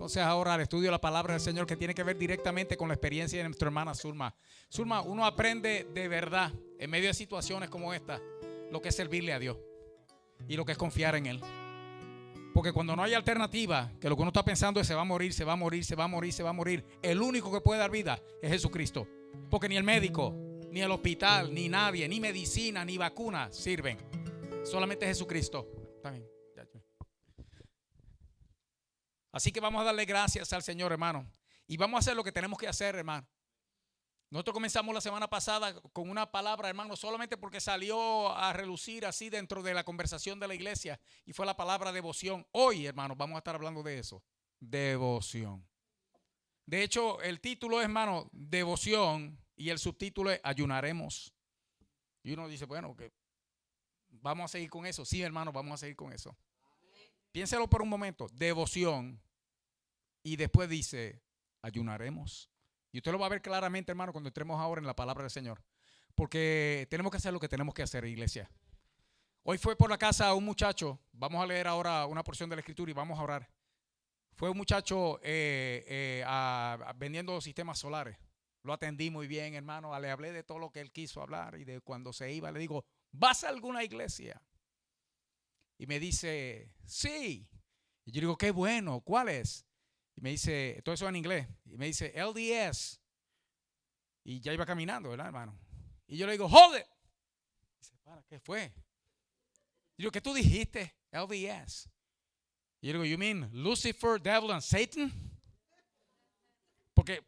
Entonces ahora al estudio de la palabra del Señor, que tiene que ver directamente con la experiencia de nuestra hermana Zulma. Zulma, uno aprende de verdad en medio de situaciones como esta lo que es servirle a Dios y lo que es confiar en Él. Porque cuando no hay alternativa, que lo que uno está pensando es se va a morir, se va a morir, se va a morir, se va a morir, el único que puede dar vida es Jesucristo. Porque ni el médico, ni el hospital, ni nadie, ni medicina, ni vacuna sirven. Solamente Jesucristo. Está bien. Así que vamos a darle gracias al Señor, hermano. Y vamos a hacer lo que tenemos que hacer, hermano. Nosotros comenzamos la semana pasada con una palabra, hermano, solamente porque salió a relucir así dentro de la conversación de la iglesia. Y fue la palabra devoción. Hoy, hermano, vamos a estar hablando de eso. Devoción. De hecho, el título es, hermano, devoción. Y el subtítulo es ayunaremos. Y uno dice, bueno, que vamos a seguir con eso. Sí, hermano, vamos a seguir con eso. Piénselo por un momento. Devoción. Y después dice, ayunaremos. Y usted lo va a ver claramente, hermano, cuando entremos ahora en la palabra del Señor. Porque tenemos que hacer lo que tenemos que hacer, iglesia. Hoy fue por la casa un muchacho. Vamos a leer ahora una porción de la Escritura y vamos a orar. Fue un muchacho vendiendo sistemas solares. Lo atendí muy bien, hermano. Le hablé de todo lo que él quiso hablar. Y de cuando se iba, le digo, ¿vas a alguna iglesia? Y me dice, sí. Y yo digo, qué bueno, ¿cuál es? Y me dice, todo eso en inglés. Y me dice, LDS. Y ya iba caminando, ¿verdad, hermano? Y yo le digo, hold it. Y dice, para, ¿qué fue? Y yo digo, ¿qué tú dijiste? LDS. Y yo digo, you mean Lucifer, Devil and Satan? Porque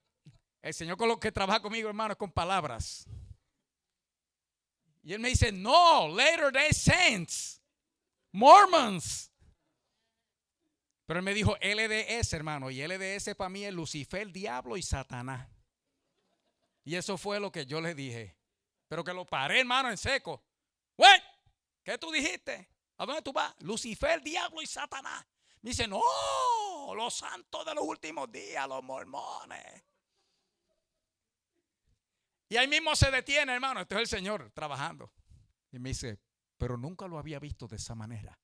el Señor con lo que trabaja conmigo, hermano, es con palabras. Y él me dice, no, Latter Day Saints, Mormons. Pero él me dijo LDS, hermano. Y LDS para mí es Lucifer, el diablo y Satanás. Y eso fue lo que yo le dije. Pero que lo paré, hermano, en seco. What? ¿Qué tú dijiste? ¿A dónde tú vas? Lucifer, el diablo y Satanás. Me dice, no, los santos de los últimos días, los mormones. Y ahí mismo se detiene, hermano. Este es el Señor trabajando. Y me dice, pero nunca lo había visto de esa manera.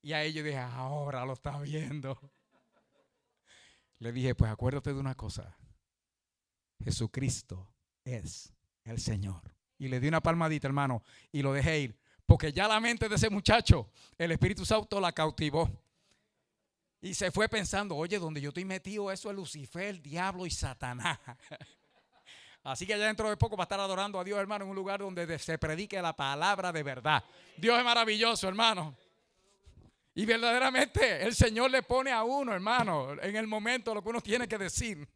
Y a ellos dije, ahora lo está viendo. Le dije, pues acuérdate de una cosa. Jesucristo es el Señor. Y le di una palmadita, hermano, y lo dejé ir. Porque ya la mente de ese muchacho, el Espíritu Santo la cautivó. Y se fue pensando, oye, donde yo estoy metido, eso es Lucifer, el diablo y Satanás. Así que ya dentro de poco va a estar adorando a Dios, hermano, en un lugar donde se predique la palabra de verdad. Dios es maravilloso, hermano. Y verdaderamente el Señor le pone a uno, hermano, en el momento lo que uno tiene que decir.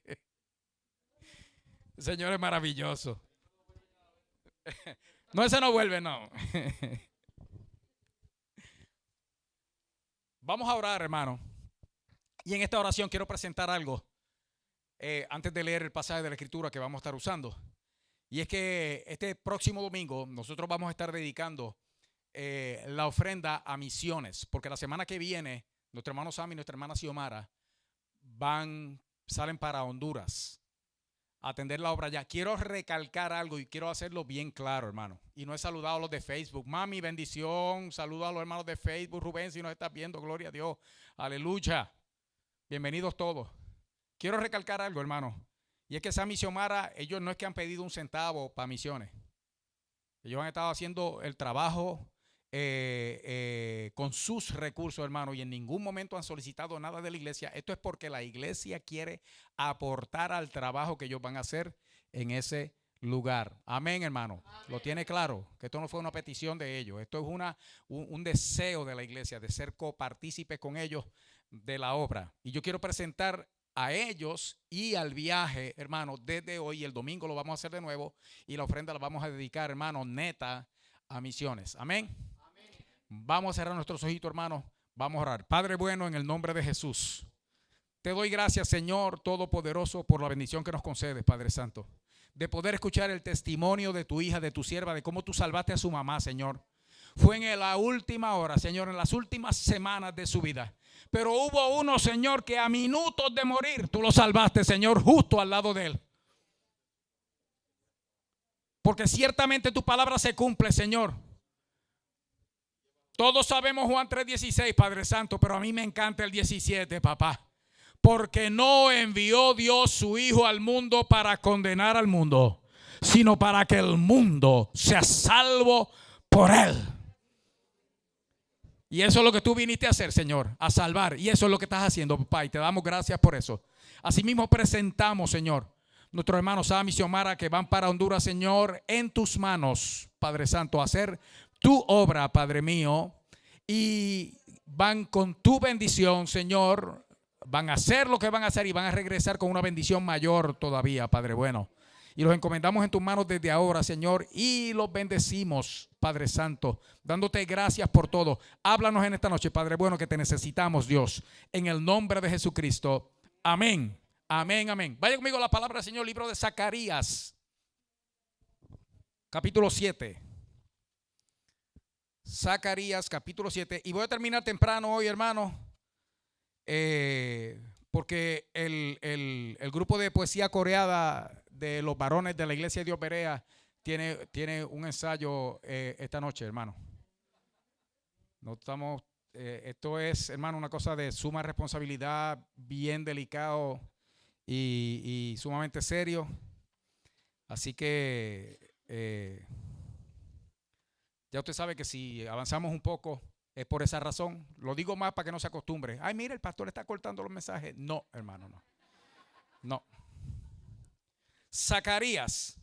El Señor es maravilloso. No, ese no vuelve, no. Vamos a orar, hermano. Y en esta oración quiero presentar algo antes de leer el pasaje de la Escritura que vamos a estar usando. Y es que este próximo domingo nosotros vamos a estar dedicando la ofrenda a misiones, porque la semana que viene nuestro hermano Sam y nuestra hermana Xiomara salen para Honduras a atender la obra allá. Quiero recalcar algo y quiero hacerlo bien claro, hermano. Y no he saludado a los de Facebook. Mami, bendición. Saludo a los hermanos de Facebook. Rubén, si nos estás viendo, gloria a Dios. Aleluya. Bienvenidos todos. Quiero recalcar algo, hermano. Y es que Sam y Xiomara, ellos no es que han pedido un centavo para misiones. Ellos han estado haciendo el trabajo con sus recursos, hermano, y en ningún momento han solicitado nada de la iglesia. Esto es porque la iglesia quiere aportar al trabajo que ellos van a hacer en ese lugar. Amén, hermano. Amén. Lo tiene claro, que esto no fue una petición de ellos. Esto es un deseo de la iglesia de ser copartícipe con ellos de la obra. Y yo quiero presentar a ellos y al viaje, hermano, desde hoy. El domingo lo vamos a hacer de nuevo y la ofrenda la vamos a dedicar, hermano, neta a misiones. Amén. Vamos a cerrar nuestros ojitos, hermanos. Vamos a orar. Padre bueno, en el nombre de Jesús, te doy gracias, Señor Todopoderoso, por la bendición que nos concedes, Padre Santo, de poder escuchar el testimonio de tu hija, de tu sierva, de cómo tú salvaste a su mamá, Señor. Fue en la última hora, Señor, en las últimas semanas de su vida. Pero hubo uno, Señor, que a minutos de morir, tú lo salvaste, Señor, justo al lado de él. Porque ciertamente tu palabra se cumple, Señor. Todos sabemos Juan 3:16, Padre Santo, pero a mí me encanta el 17, papá. Porque no envió Dios su Hijo al mundo para condenar al mundo, sino para que el mundo sea salvo por él. Y eso es lo que tú viniste a hacer, Señor, a salvar. Y eso es lo que estás haciendo, papá. Y te damos gracias por eso. Asimismo presentamos, Señor, nuestros hermanos Sam y Xiomara que van para Honduras, Señor, en tus manos, Padre Santo, a hacer tu obra, Padre mío. Y van con tu bendición, Señor. Van a hacer lo que van a hacer y van a regresar con una bendición mayor todavía, Padre bueno. Y los encomendamos en tus manos desde ahora, Señor, y los bendecimos, Padre Santo, dándote gracias por todo. Háblanos en esta noche, Padre bueno, que te necesitamos, Dios, en el nombre de Jesucristo. Amén, amén, amén. Vaya conmigo a la palabra del Señor, libro de Zacarías, capítulo 7. Zacarías, capítulo 7. Y voy a terminar temprano hoy, hermano, porque el grupo de poesía coreada de los varones de la iglesia de Dios Berea tiene un ensayo esta noche, hermano. No estamos, esto es, hermano, una cosa de suma responsabilidad, bien delicado y sumamente serio. Así que ya usted sabe que si avanzamos un poco es por esa razón. Lo digo más para que no se acostumbre. Ay, mire, el pastor está cortando los mensajes. No, hermano, no. No. Zacarías,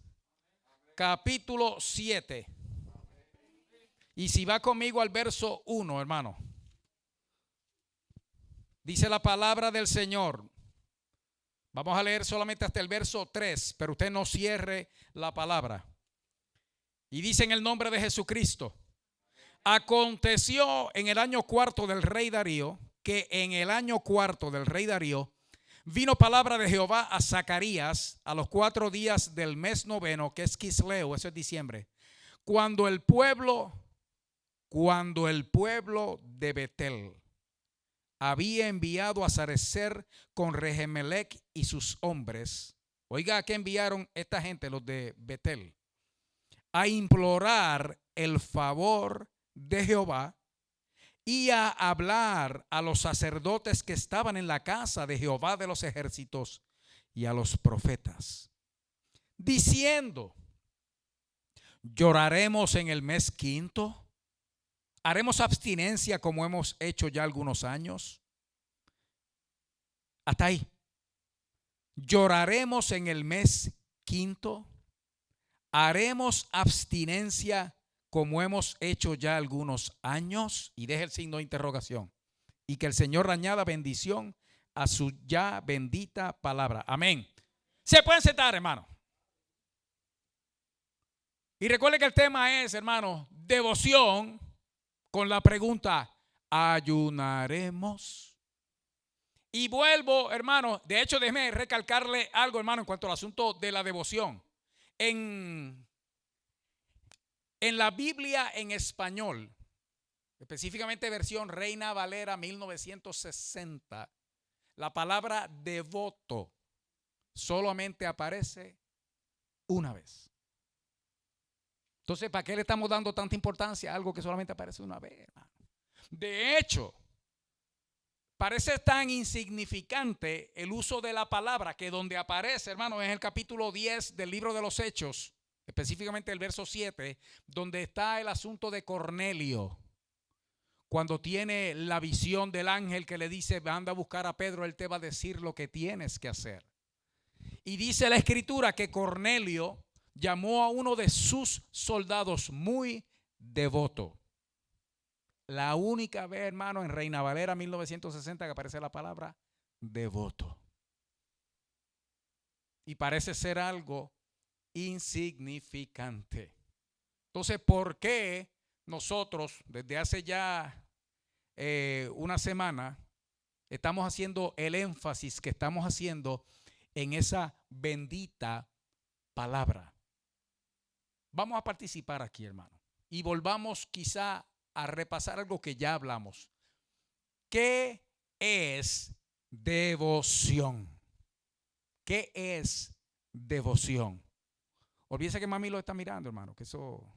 capítulo 7. Y si va conmigo al verso 1, hermano. Dice la palabra del Señor. Vamos a leer solamente hasta el verso 3, pero usted no cierre la palabra. Y dice en el nombre de Jesucristo. Aconteció en el año cuarto del rey Darío, que en el año cuarto del rey Darío vino palabra de Jehová a Zacarías a los 4 días del mes noveno, que es Quisleu, eso es diciembre, cuando el pueblo de Betel había enviado a Sarecer con Regemelec y sus hombres. Oiga, ¿a qué enviaron esta gente, los de Betel? A implorar el favor de Jehová y a hablar a los sacerdotes que estaban en la casa de Jehová de los ejércitos y a los profetas, diciendo: lloraremos en el mes quinto, haremos abstinencia como hemos hecho ya algunos años. Hasta ahí. Lloraremos en el mes quinto, haremos abstinencia como hemos hecho ya algunos años. Y deje el signo de interrogación. Y que el Señor añada bendición a su ya bendita palabra. Amén. Se pueden sentar, hermano. Y recuerde que el tema es, hermano, devoción, con la pregunta: ¿ayunaremos? Y vuelvo, hermano, de hecho déjeme recalcarle algo, hermano, en cuanto al asunto de la devoción. En la Biblia en español, específicamente versión Reina Valera 1960, la palabra devoto solamente aparece una vez. Entonces, ¿para qué le estamos dando tanta importancia a algo que solamente aparece una vez, hermano? De hecho, parece tan insignificante el uso de la palabra que donde aparece, hermano, es en el capítulo 10 del libro de los Hechos, específicamente el verso 7, donde está el asunto de Cornelio. Cuando tiene la visión del ángel que le dice: anda a buscar a Pedro, él te va a decir lo que tienes que hacer. Y dice la escritura que Cornelio llamó a uno de sus soldados muy devoto. La única vez, hermano, en Reina Valera 1960 que aparece la palabra devoto. Y parece ser algo insignificante. Entonces, ¿por qué nosotros desde hace ya una semana estamos haciendo el énfasis que estamos haciendo en esa bendita palabra? Vamos a participar aquí, hermano, y volvamos quizá a repasar algo que ya hablamos. ¿Qué es devoción? ¿Qué es devoción? Olvídese que mami lo está mirando, hermano, que eso...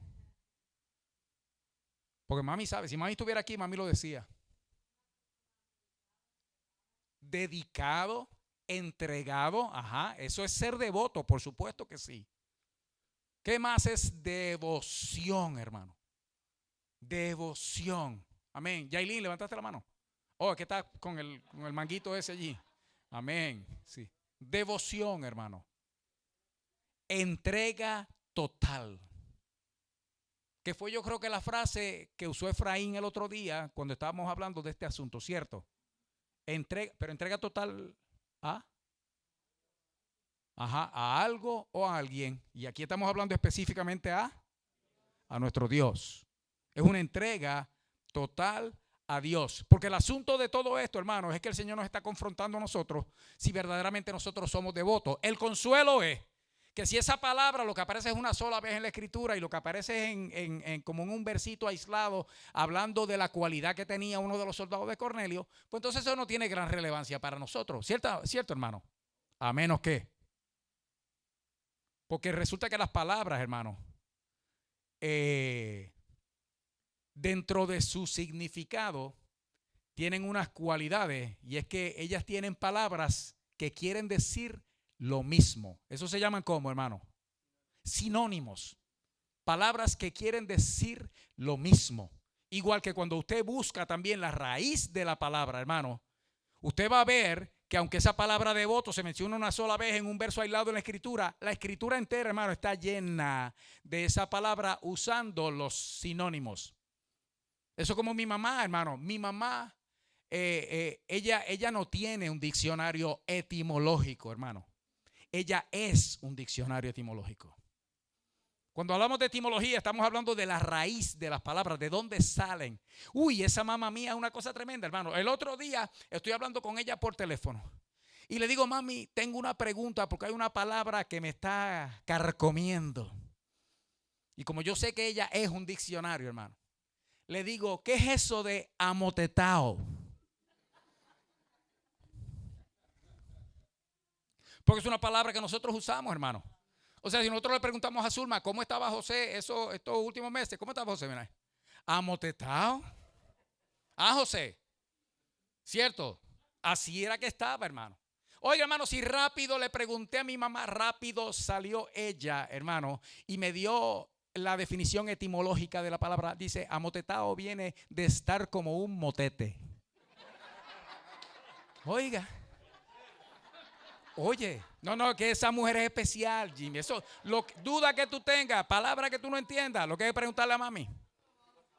Porque mami sabe, si mami estuviera aquí, mami lo decía. dedicado, entregado. Ajá, eso es ser devoto, por supuesto que sí. ¿Qué más es devoción, hermano? Devoción. Amén. Yailin, levantaste la mano. Oh, ¿qué está con el manguito ese allí? Amén. Sí. Devoción, hermano. Entrega total. Que fue, yo creo, que la frase que usó Efraín el otro día cuando estábamos hablando de este asunto, ¿cierto? Pero entrega total a, a algo o a alguien. Y aquí estamos hablando específicamente a nuestro Dios. Es una entrega total a Dios. Porque el asunto de todo esto, hermanos, es que el Señor nos está confrontando a nosotros si verdaderamente nosotros somos devotos. El consuelo es que si esa palabra lo que aparece es una sola vez en la Escritura y lo que aparece como en un versito aislado hablando de la cualidad que tenía uno de los soldados de Cornelio, pues entonces eso no tiene gran relevancia para nosotros. ¿Cierto, hermano? A menos que. Porque resulta que las palabras, hermano, dentro de su significado tienen unas cualidades, y es que ellas tienen palabras que quieren decir lo mismo. Eso se llaman ¿cómo, hermano? Sinónimos. Palabras que quieren decir lo mismo. Igual que cuando usted busca también la raíz de la palabra, hermano, usted va a ver que aunque esa palabra devoto se menciona una sola vez en un verso aislado en la escritura entera, hermano, está llena de esa palabra usando los sinónimos. Eso como mi mamá, hermano. Mi mamá, ella no tiene un diccionario etimológico, hermano. Ella es un diccionario etimológico. Cuando hablamos de etimología, estamos hablando de la raíz de las palabras, de dónde salen. Uy, esa mamá mía es una cosa tremenda, hermano. El otro día estoy hablando con ella por teléfono y le digo, mami, tengo una pregunta porque hay una palabra que me está carcomiendo. Y como yo sé que ella es un diccionario, hermano, le digo, ¿qué es eso de amotetao? Porque es una palabra que nosotros usamos, hermano. O sea, si nosotros le preguntamos a Zulma, ¿cómo estaba José estos últimos meses? ¿Cómo estaba José? Mira, amotetao. Ah, José. ¿Cierto? Así era que estaba, hermano. Oiga, hermano, si rápido le pregunté a mi mamá, rápido salió ella, hermano, y me dio la definición etimológica de la palabra. Dice, amotetao viene de estar como un motete. Oiga. Oye, no, que esa mujer es especial, Jimmy. Eso, duda que tú tengas, palabra que tú no entiendas, lo que hay que preguntarle a mami.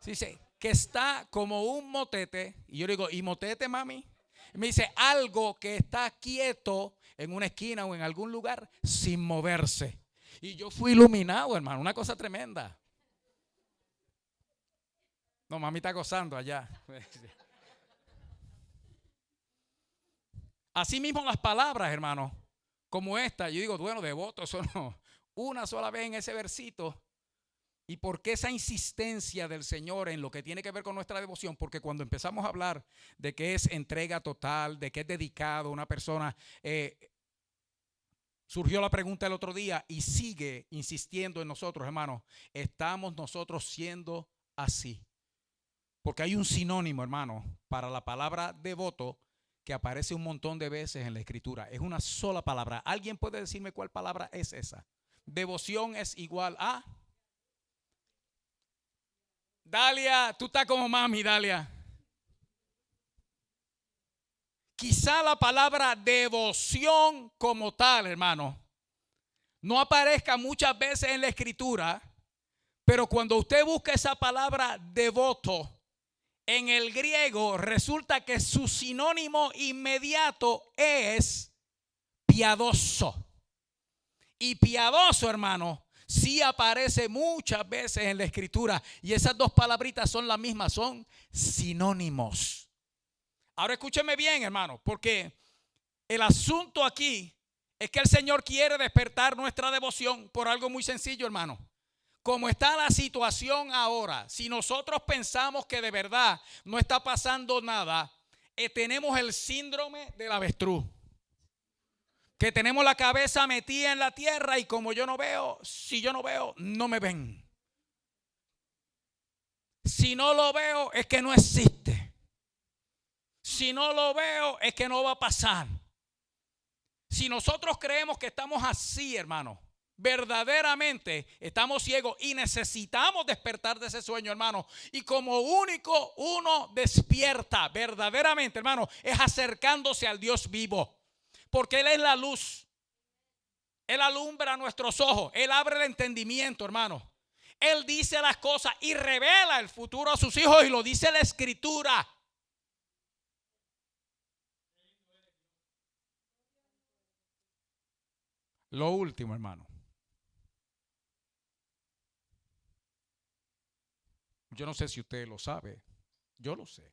Dice, que está como un motete. Y yo digo, ¿y motete, mami? Y me dice, algo que está quieto en una esquina o en algún lugar sin moverse. Y yo fui iluminado, hermano, una cosa tremenda. No, mami está gozando allá. Así mismo las palabras, hermano, como esta, yo digo, bueno, devoto, solo una sola vez en ese versito. ¿Y por qué esa insistencia del Señor en lo que tiene que ver con nuestra devoción? Porque cuando empezamos a hablar de que es entrega total, de que es dedicado a una persona, surgió la pregunta el otro día y sigue insistiendo en nosotros, hermanos, ¿estamos nosotros siendo así? Porque hay un sinónimo, hermano, para la palabra devoto que aparece un montón de veces en la Escritura. Es una sola palabra. ¿Alguien puede decirme cuál palabra es esa? Devoción es igual a... Dalia, tú estás como mami, Dalia. Quizá la palabra devoción como tal, hermano, no aparezca muchas veces en la Escritura, pero cuando usted busca esa palabra devoto en el griego, resulta que su sinónimo inmediato es piadoso. Y piadoso, hermano, sí aparece muchas veces en la Escritura. Y esas dos palabritas son las mismas, son sinónimos. Ahora escúcheme bien, hermano, porque el asunto aquí es que el Señor quiere despertar nuestra devoción por algo muy sencillo, hermano. Como está la situación ahora, si nosotros pensamos que de verdad no está pasando nada, tenemos el síndrome del avestruz. Que tenemos la cabeza metida en la tierra y como yo no veo, si yo no veo, no me ven. Si no lo veo, es que no existe. Si no lo veo, es que no va a pasar. Si nosotros creemos que estamos así, hermano, verdaderamente estamos ciegos y necesitamos despertar de ese sueño, hermano. Y como único uno despierta verdaderamente, hermano, es acercándose al Dios vivo. Porque Él es la luz. Él alumbra nuestros ojos. Él abre el entendimiento, hermano. Él dice las cosas y revela el futuro a sus hijos, y lo dice la Escritura. Lo último, hermano. Yo no sé si usted lo sabe. Yo lo sé.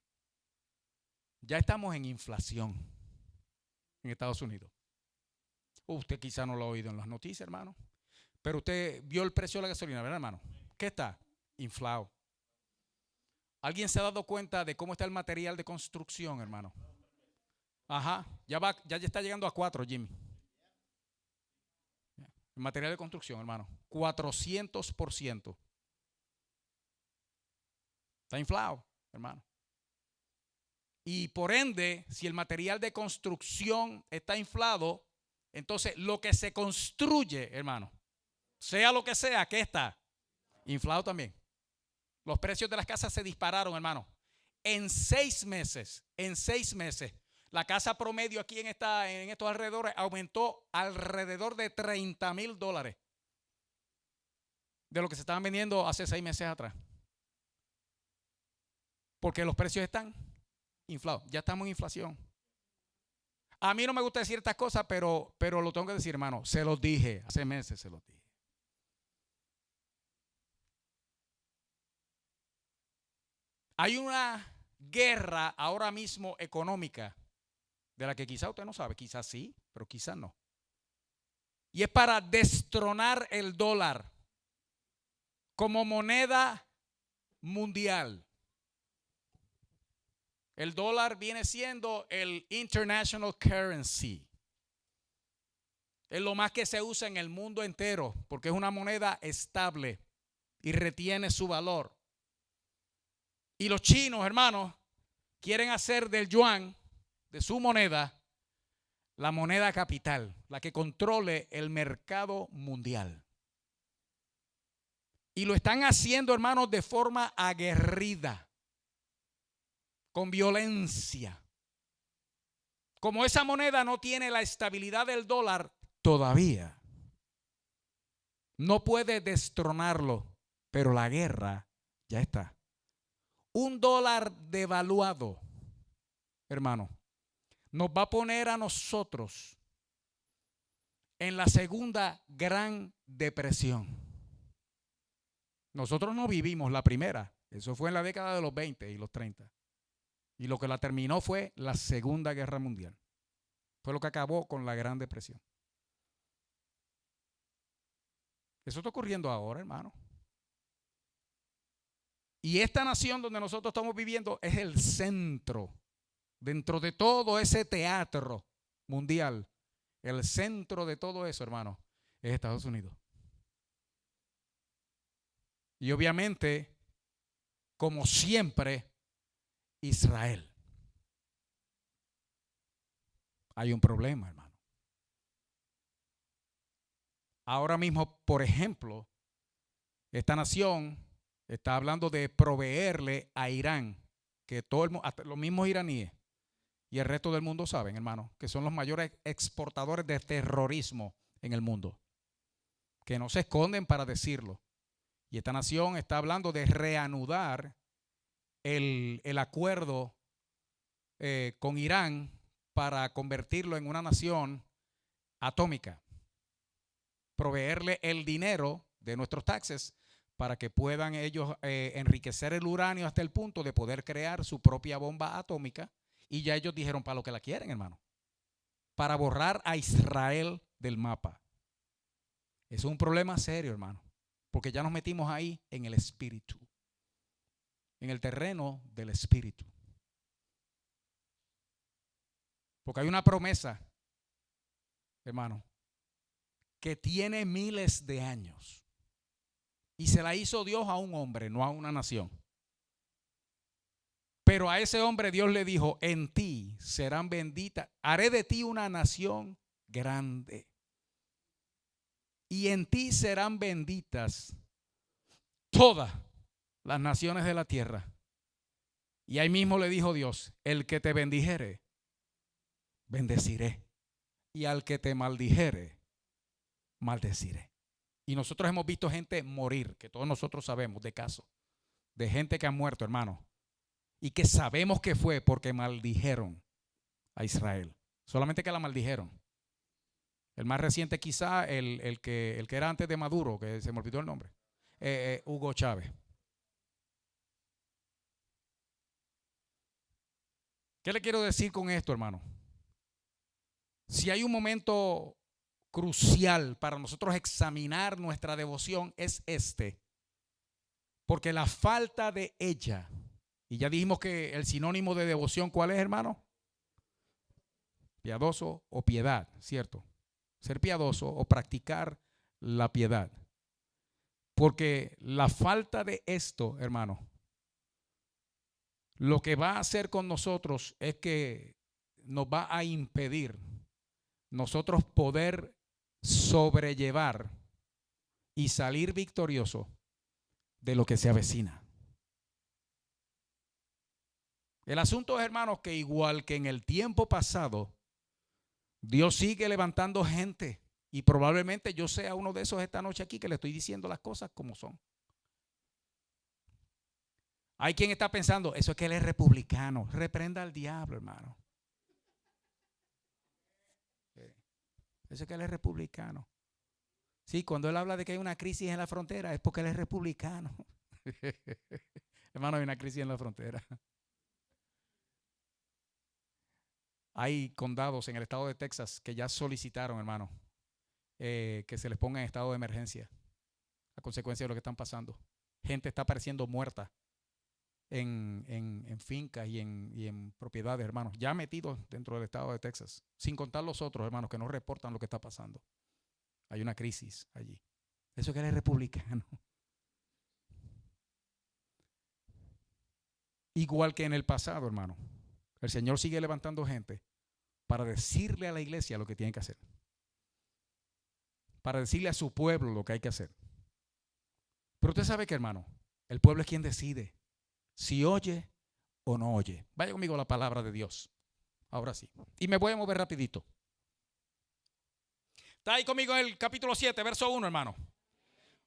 Ya estamos en inflación en Estados Unidos. Usted quizá no lo ha oído en las noticias, hermano. Pero usted vio el precio de la gasolina, ¿verdad, hermano? ¿Qué está? Inflado. ¿Alguien se ha dado cuenta de cómo está el material de construcción, hermano? Ajá. Ya está llegando a 4, Jimmy. El material de construcción, hermano. 400%. Está inflado, hermano. Y por ende, si el material de construcción está inflado, entonces lo que se construye, hermano, sea lo que sea, ¿qué está? Inflado también. Los precios de las casas se dispararon, hermano. En 6 meses, la casa promedio aquí en estos alrededores aumentó alrededor de $30,000 de lo que se estaban vendiendo hace 6 meses atrás. Porque los precios están inflados. Ya estamos en inflación. A mí no me gusta decir estas cosas, pero lo tengo que decir, hermano. Se los dije, hace meses se los dije. Hay una guerra ahora mismo económica de la que quizá usted no sabe, quizás sí, pero quizás no. Y es para destronar el dólar como moneda mundial. El dólar viene siendo el international currency. Es lo más que se usa en el mundo entero porque es una moneda estable y retiene su valor. Y los chinos, hermanos, quieren hacer del yuan, de su moneda, la moneda capital, la que controle el mercado mundial. Y lo están haciendo, hermanos, de forma aguerrida, con violencia. Como esa moneda no tiene la estabilidad del dólar todavía, no puede destronarlo, pero la guerra ya está. Un dólar devaluado, hermano, nos va a poner a nosotros en la segunda gran depresión. Nosotros no vivimos la primera, eso fue en la década de los 20 y los 30. Y lo que la terminó fue la Segunda Guerra Mundial. Fue lo que acabó con la Gran Depresión. Eso está ocurriendo ahora, hermano. Y esta nación donde nosotros estamos viviendo es el centro. Dentro de todo ese teatro mundial, el centro de todo eso, hermano, es Estados Unidos. Y obviamente, como siempre, Israel. Hay un problema, hermano. Ahora mismo, por ejemplo, esta nación está hablando de proveerle a Irán, que hasta los mismos iraníes y el resto del mundo saben, hermano, que son los mayores exportadores de terrorismo en el mundo, que no se esconden para decirlo. Y esta nación está hablando de reanudar el acuerdo con Irán para convertirlo en una nación atómica, proveerle el dinero de nuestros taxes para que puedan ellos enriquecer el uranio hasta el punto de poder crear su propia bomba atómica. Y ya ellos dijeron para lo que la quieren, hermano, para borrar a Israel del mapa. Eso es un problema serio, hermano, porque ya nos metimos ahí en el espíritu, en el terreno del espíritu. Porque hay una promesa, hermano, que tiene miles de años. Y se la hizo Dios a un hombre, no a una nación. Pero a ese hombre Dios le dijo, en ti serán benditas, haré de ti una nación grande. Y en ti serán benditas todas las naciones de la tierra. Y ahí mismo le dijo Dios, el que te bendijere, bendeciré. Y al que te maldijere, maldeciré. Y nosotros hemos visto gente morir, que todos nosotros sabemos de casos, de gente que ha muerto, hermano, y que sabemos que fue porque maldijeron a Israel. Solamente que la maldijeron. El más reciente quizá, el que era antes de Maduro, que se me olvidó el nombre, Hugo Chávez. ¿Qué le quiero decir con esto, hermano? Si hay un momento crucial para nosotros examinar nuestra devoción, es este. Porque la falta de ella, y ya dijimos que el sinónimo de devoción, ¿cuál es, hermano? Piadoso o piedad, ¿cierto? Ser piadoso o practicar la piedad. Porque la falta de esto, hermano, lo que va a hacer con nosotros es que nos va a impedir nosotros poder sobrellevar y salir victorioso de lo que se avecina. El asunto es, hermanos, que igual que en el tiempo pasado, Dios sigue levantando gente. Y probablemente yo sea uno de esos esta noche aquí que le estoy diciendo las cosas como son. Hay quien está pensando, eso es que él es republicano. Reprenda al diablo, hermano. Eso es que él es republicano. Sí, cuando él habla de que hay una crisis en la frontera es porque él es republicano. Hermano, hay una crisis en la frontera. Hay condados en el estado de Texas que ya solicitaron, hermano, que se les ponga en estado de emergencia a consecuencia de lo que están pasando. Gente está apareciendo muerta en fincas y en propiedades, hermanos, ya metidos dentro del estado de Texas, sin contar los otros, hermanos, que no reportan lo que está pasando. Hay una crisis allí. Eso que él es republicano. Igual que en el pasado, hermano, el Señor sigue levantando gente para decirle a la iglesia lo que tiene que hacer. Para decirle a su pueblo lo que hay que hacer. Pero usted sabe que, hermano, el pueblo es quien decide si oye o no oye. Vaya conmigo a la palabra de Dios. Ahora sí. Y me voy a mover rapidito. Está ahí conmigo en el capítulo 7, verso 1, hermano.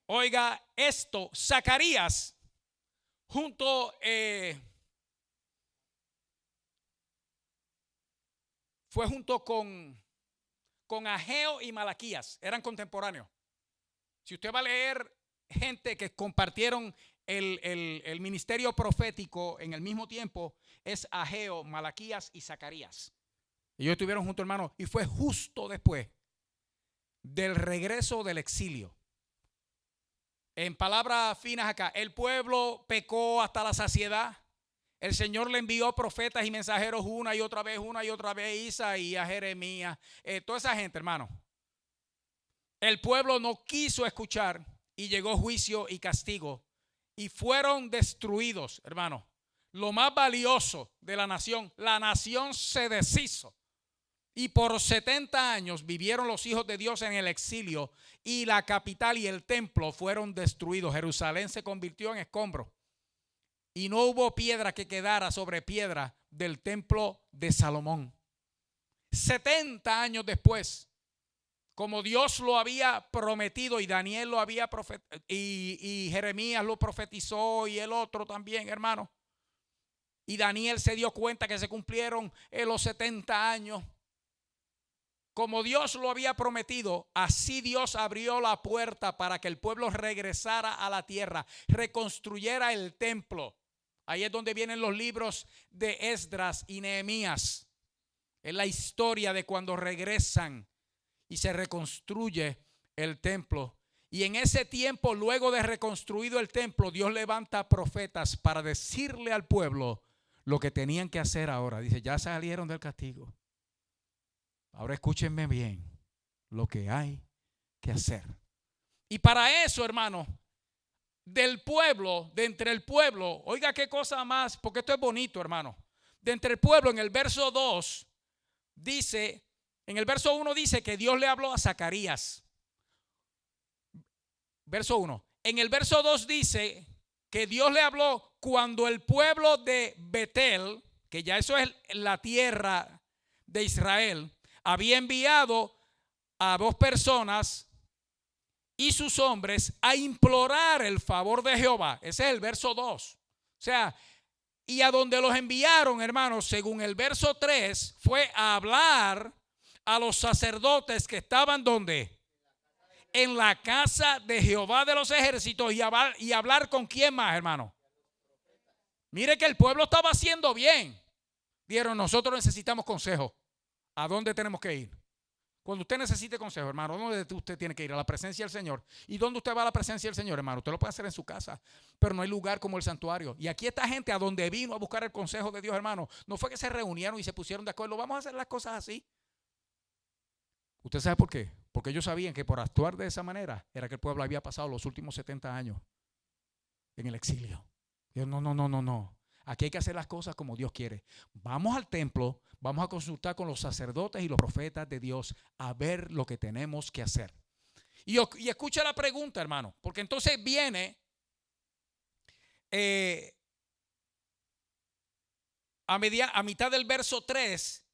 Oiga esto, Zacarías fue junto con Ageo y Malaquías, eran contemporáneos. Si usted va a leer gente que compartieron el ministerio profético en el mismo tiempo, es Ageo, Malaquías y Zacarías. Ellos estuvieron juntos, hermano, y fue justo después del regreso del exilio. En palabras finas acá, el pueblo pecó hasta la saciedad. El Señor le envió profetas y mensajeros una y otra vez, Isaías, Jeremías, toda esa gente, hermano. El pueblo no quiso escuchar y llegó juicio y castigo y fueron destruidos, hermano. Lo más valioso de la nación se deshizo. Y por 70 años vivieron los hijos de Dios en el exilio y la capital y el templo fueron destruidos. Jerusalén se convirtió en escombro y no hubo piedra que quedara sobre piedra del templo de Salomón. 70 años después, como Dios lo había prometido y Daniel lo había y Jeremías lo profetizó y el otro también, hermano. Y Daniel se dio cuenta que se cumplieron los 70 años. Como Dios lo había prometido, así Dios abrió la puerta para que el pueblo regresara a la tierra, reconstruyera el templo. Ahí es donde vienen los libros de Esdras y Nehemías. Es la historia de cuando regresan y se reconstruye el templo. Y en ese tiempo, luego de reconstruido el templo, Dios levanta profetas para decirle al pueblo lo que tenían que hacer ahora. Dice, ya salieron del castigo. Ahora escúchenme bien lo que hay que hacer. Y para eso, hermano, del pueblo, de entre el pueblo, oiga qué cosa más, porque esto es bonito, hermano. De entre el pueblo, en el verso 2, dice, en el verso 1 dice que Dios le habló a Zacarías. Verso 1. En el verso 2 dice que Dios le habló cuando el pueblo de Betel, que ya eso es la tierra de Israel, había enviado a 2 personas y sus hombres a implorar el favor de Jehová. Ese es el verso 2. O sea, y a donde los enviaron, hermanos, según el verso 3, fue a hablar a los sacerdotes que estaban donde en la casa de Jehová de los ejércitos y hablar con quién más, hermano. Mire que el pueblo estaba haciendo bien. Dijeron, nosotros necesitamos consejo. ¿A dónde tenemos que ir? Cuando usted necesite consejo, hermano, ¿dónde usted tiene que ir? A la presencia del Señor. ¿Y dónde usted va a la presencia del Señor, hermano? Usted lo puede hacer en su casa, pero no hay lugar como el santuario. Y aquí esta gente a donde vino a buscar el consejo de Dios, hermano, no fue que se reunieron y se pusieron de acuerdo, vamos a hacer las cosas así. ¿Usted sabe por qué? Porque ellos sabían que por actuar de esa manera era que el pueblo había pasado los últimos 70 años en el exilio. No. Aquí hay que hacer las cosas como Dios quiere. Vamos al templo, vamos a consultar con los sacerdotes y los profetas de Dios a ver lo que tenemos que hacer. Y escucha la pregunta, hermano, porque entonces viene a mitad del verso 3,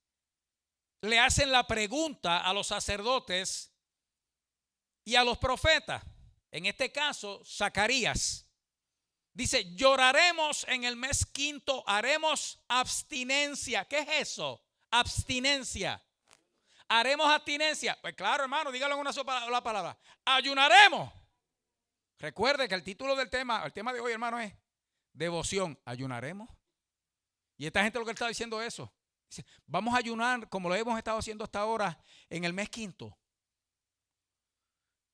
le hacen la pregunta a los sacerdotes y a los profetas. En este caso, Zacarías. Dice, lloraremos en el mes quinto, haremos abstinencia. ¿Qué es eso? Abstinencia. Haremos abstinencia. Pues claro, hermano, dígalo en una sola palabra. Ayunaremos. Recuerde que el título del tema, el tema de hoy, hermano, es devoción. Ayunaremos. Y esta gente lo que está diciendo es eso. Dice, vamos a ayunar como lo hemos estado haciendo hasta ahora en el mes quinto.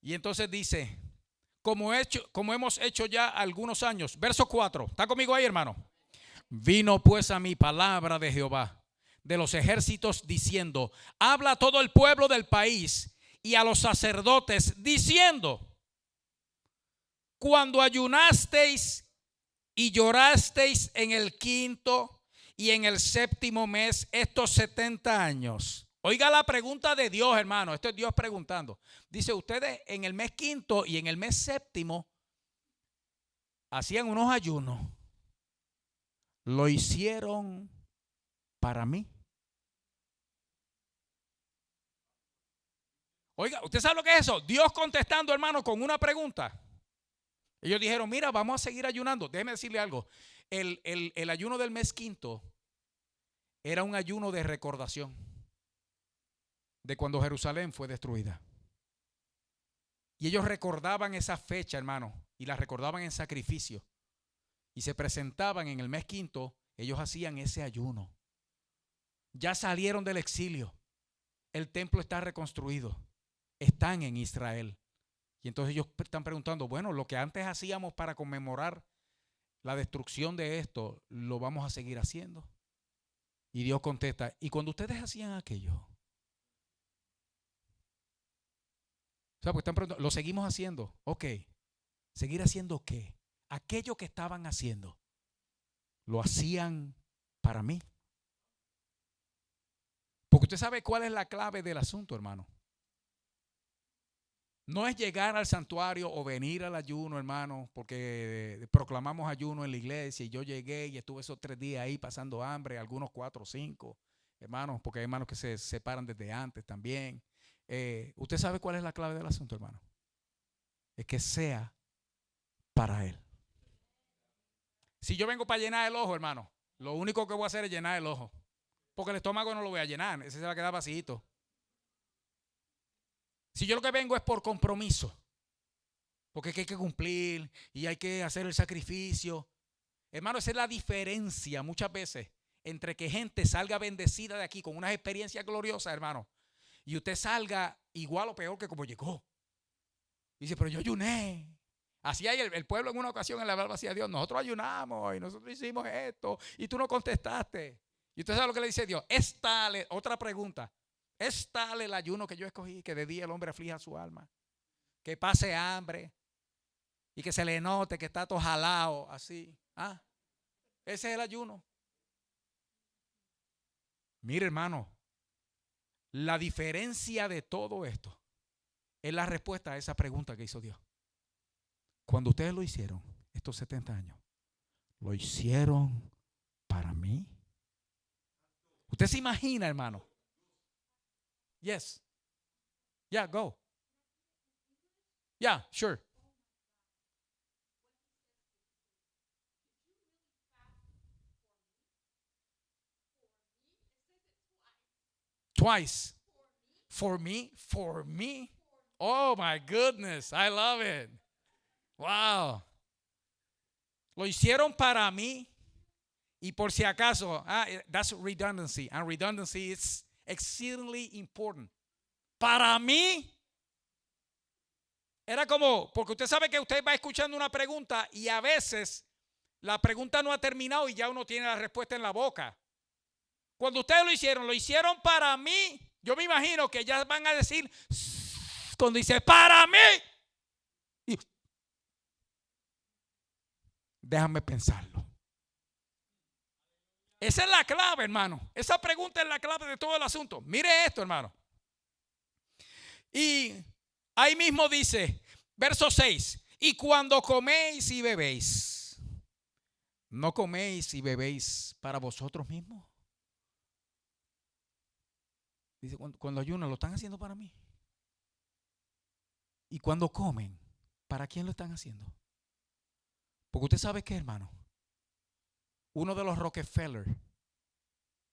Y entonces dice, como hemos hecho ya algunos años. Verso 4. ¿Está conmigo ahí, hermano? Vino pues a mi palabra de Jehová de los ejércitos diciendo, habla a todo el pueblo del país y a los sacerdotes diciendo, cuando ayunasteis y llorasteis en el quinto y en el séptimo mes estos 70 años. Oiga la pregunta de Dios, hermano. Esto es Dios preguntando. Dice, ustedes en el mes quinto y en el mes séptimo hacían unos ayunos. ¿Lo hicieron para mí? Oiga, ¿usted sabe lo que es eso? Dios contestando, hermano, con una pregunta. Ellos dijeron, mira, vamos a seguir ayunando. Déjeme decirle algo. El ayuno del mes quinto era un ayuno de recordación de cuando Jerusalén fue destruida. Y ellos recordaban esa fecha, hermano, y la recordaban en sacrificio. Y se presentaban en el mes quinto, ellos hacían ese ayuno. Ya salieron del exilio. El templo está reconstruido. Están en Israel. Y entonces ellos están preguntando, bueno, lo que antes hacíamos para conmemorar la destrucción de esto, ¿lo vamos a seguir haciendo? Y Dios contesta, ¿y cuando ustedes hacían aquello? O sea, pues están preguntando, ¿lo seguimos haciendo? Ok. ¿Seguir haciendo qué? Aquello que estaban haciendo, ¿lo hacían para mí? Porque usted sabe cuál es la clave del asunto, hermano. No es llegar al santuario o venir al ayuno, hermano, porque proclamamos ayuno en la iglesia y yo llegué y estuve esos 3 días ahí pasando hambre, algunos 4 o 5, hermanos, porque hay hermanos que se separan desde antes también. ¿Usted sabe cuál es la clave del asunto, hermano? Es que sea para Él. Si yo vengo para llenar el ojo, hermano, lo único que voy a hacer es llenar el ojo, porque el estómago no lo voy a llenar, ese se va a quedar vacío. Si yo lo que vengo es por compromiso, porque hay que cumplir y hay que hacer el sacrificio. Hermano, esa es la diferencia muchas veces entre que gente salga bendecida de aquí con unas experiencias gloriosas, hermano, y usted salga igual o peor que como llegó. Dice, pero yo ayuné. Así hay el pueblo en una ocasión en la alabanza hacia Dios. Nosotros ayunamos y nosotros hicimos esto y tú no contestaste. Y usted sabe lo que le dice Dios. Es tal, otra pregunta. Es tal el ayuno que yo escogí, que de día el hombre aflija su alma, que pase hambre. y que se le note que está todo jalado así. Ese es el ayuno. Mire, hermano, la diferencia de todo esto es la respuesta a esa pregunta que hizo Dios. Cuando ustedes lo hicieron, estos 70 años, ¿lo hicieron para mí? ¿Usted se imagina, hermano? Yes. Yeah, go. Yeah, sure. Twice. For me. Oh my goodness, I love it. Wow. Lo hicieron para mí. Y por si acaso, that's redundancy. And redundancy is exceedingly important. Para mí, era como, porque usted sabe que usted va escuchando una pregunta y a veces la pregunta no ha terminado y ya uno tiene la respuesta en la boca. Cuando ustedes lo hicieron para mí. Yo me imagino que ya van a decir, cuando dice para mí. Y, déjame pensarlo. Esa es la clave, hermano. Esa pregunta es la clave de todo el asunto. Mire esto, hermano. Y ahí mismo dice, verso 6, y cuando coméis y bebéis, ¿no coméis y bebéis para vosotros mismos? Dice, cuando ayunan, lo están haciendo para mí. Y cuando comen, ¿para quién lo están haciendo? Porque usted sabe qué, hermano. Uno de los Rockefeller,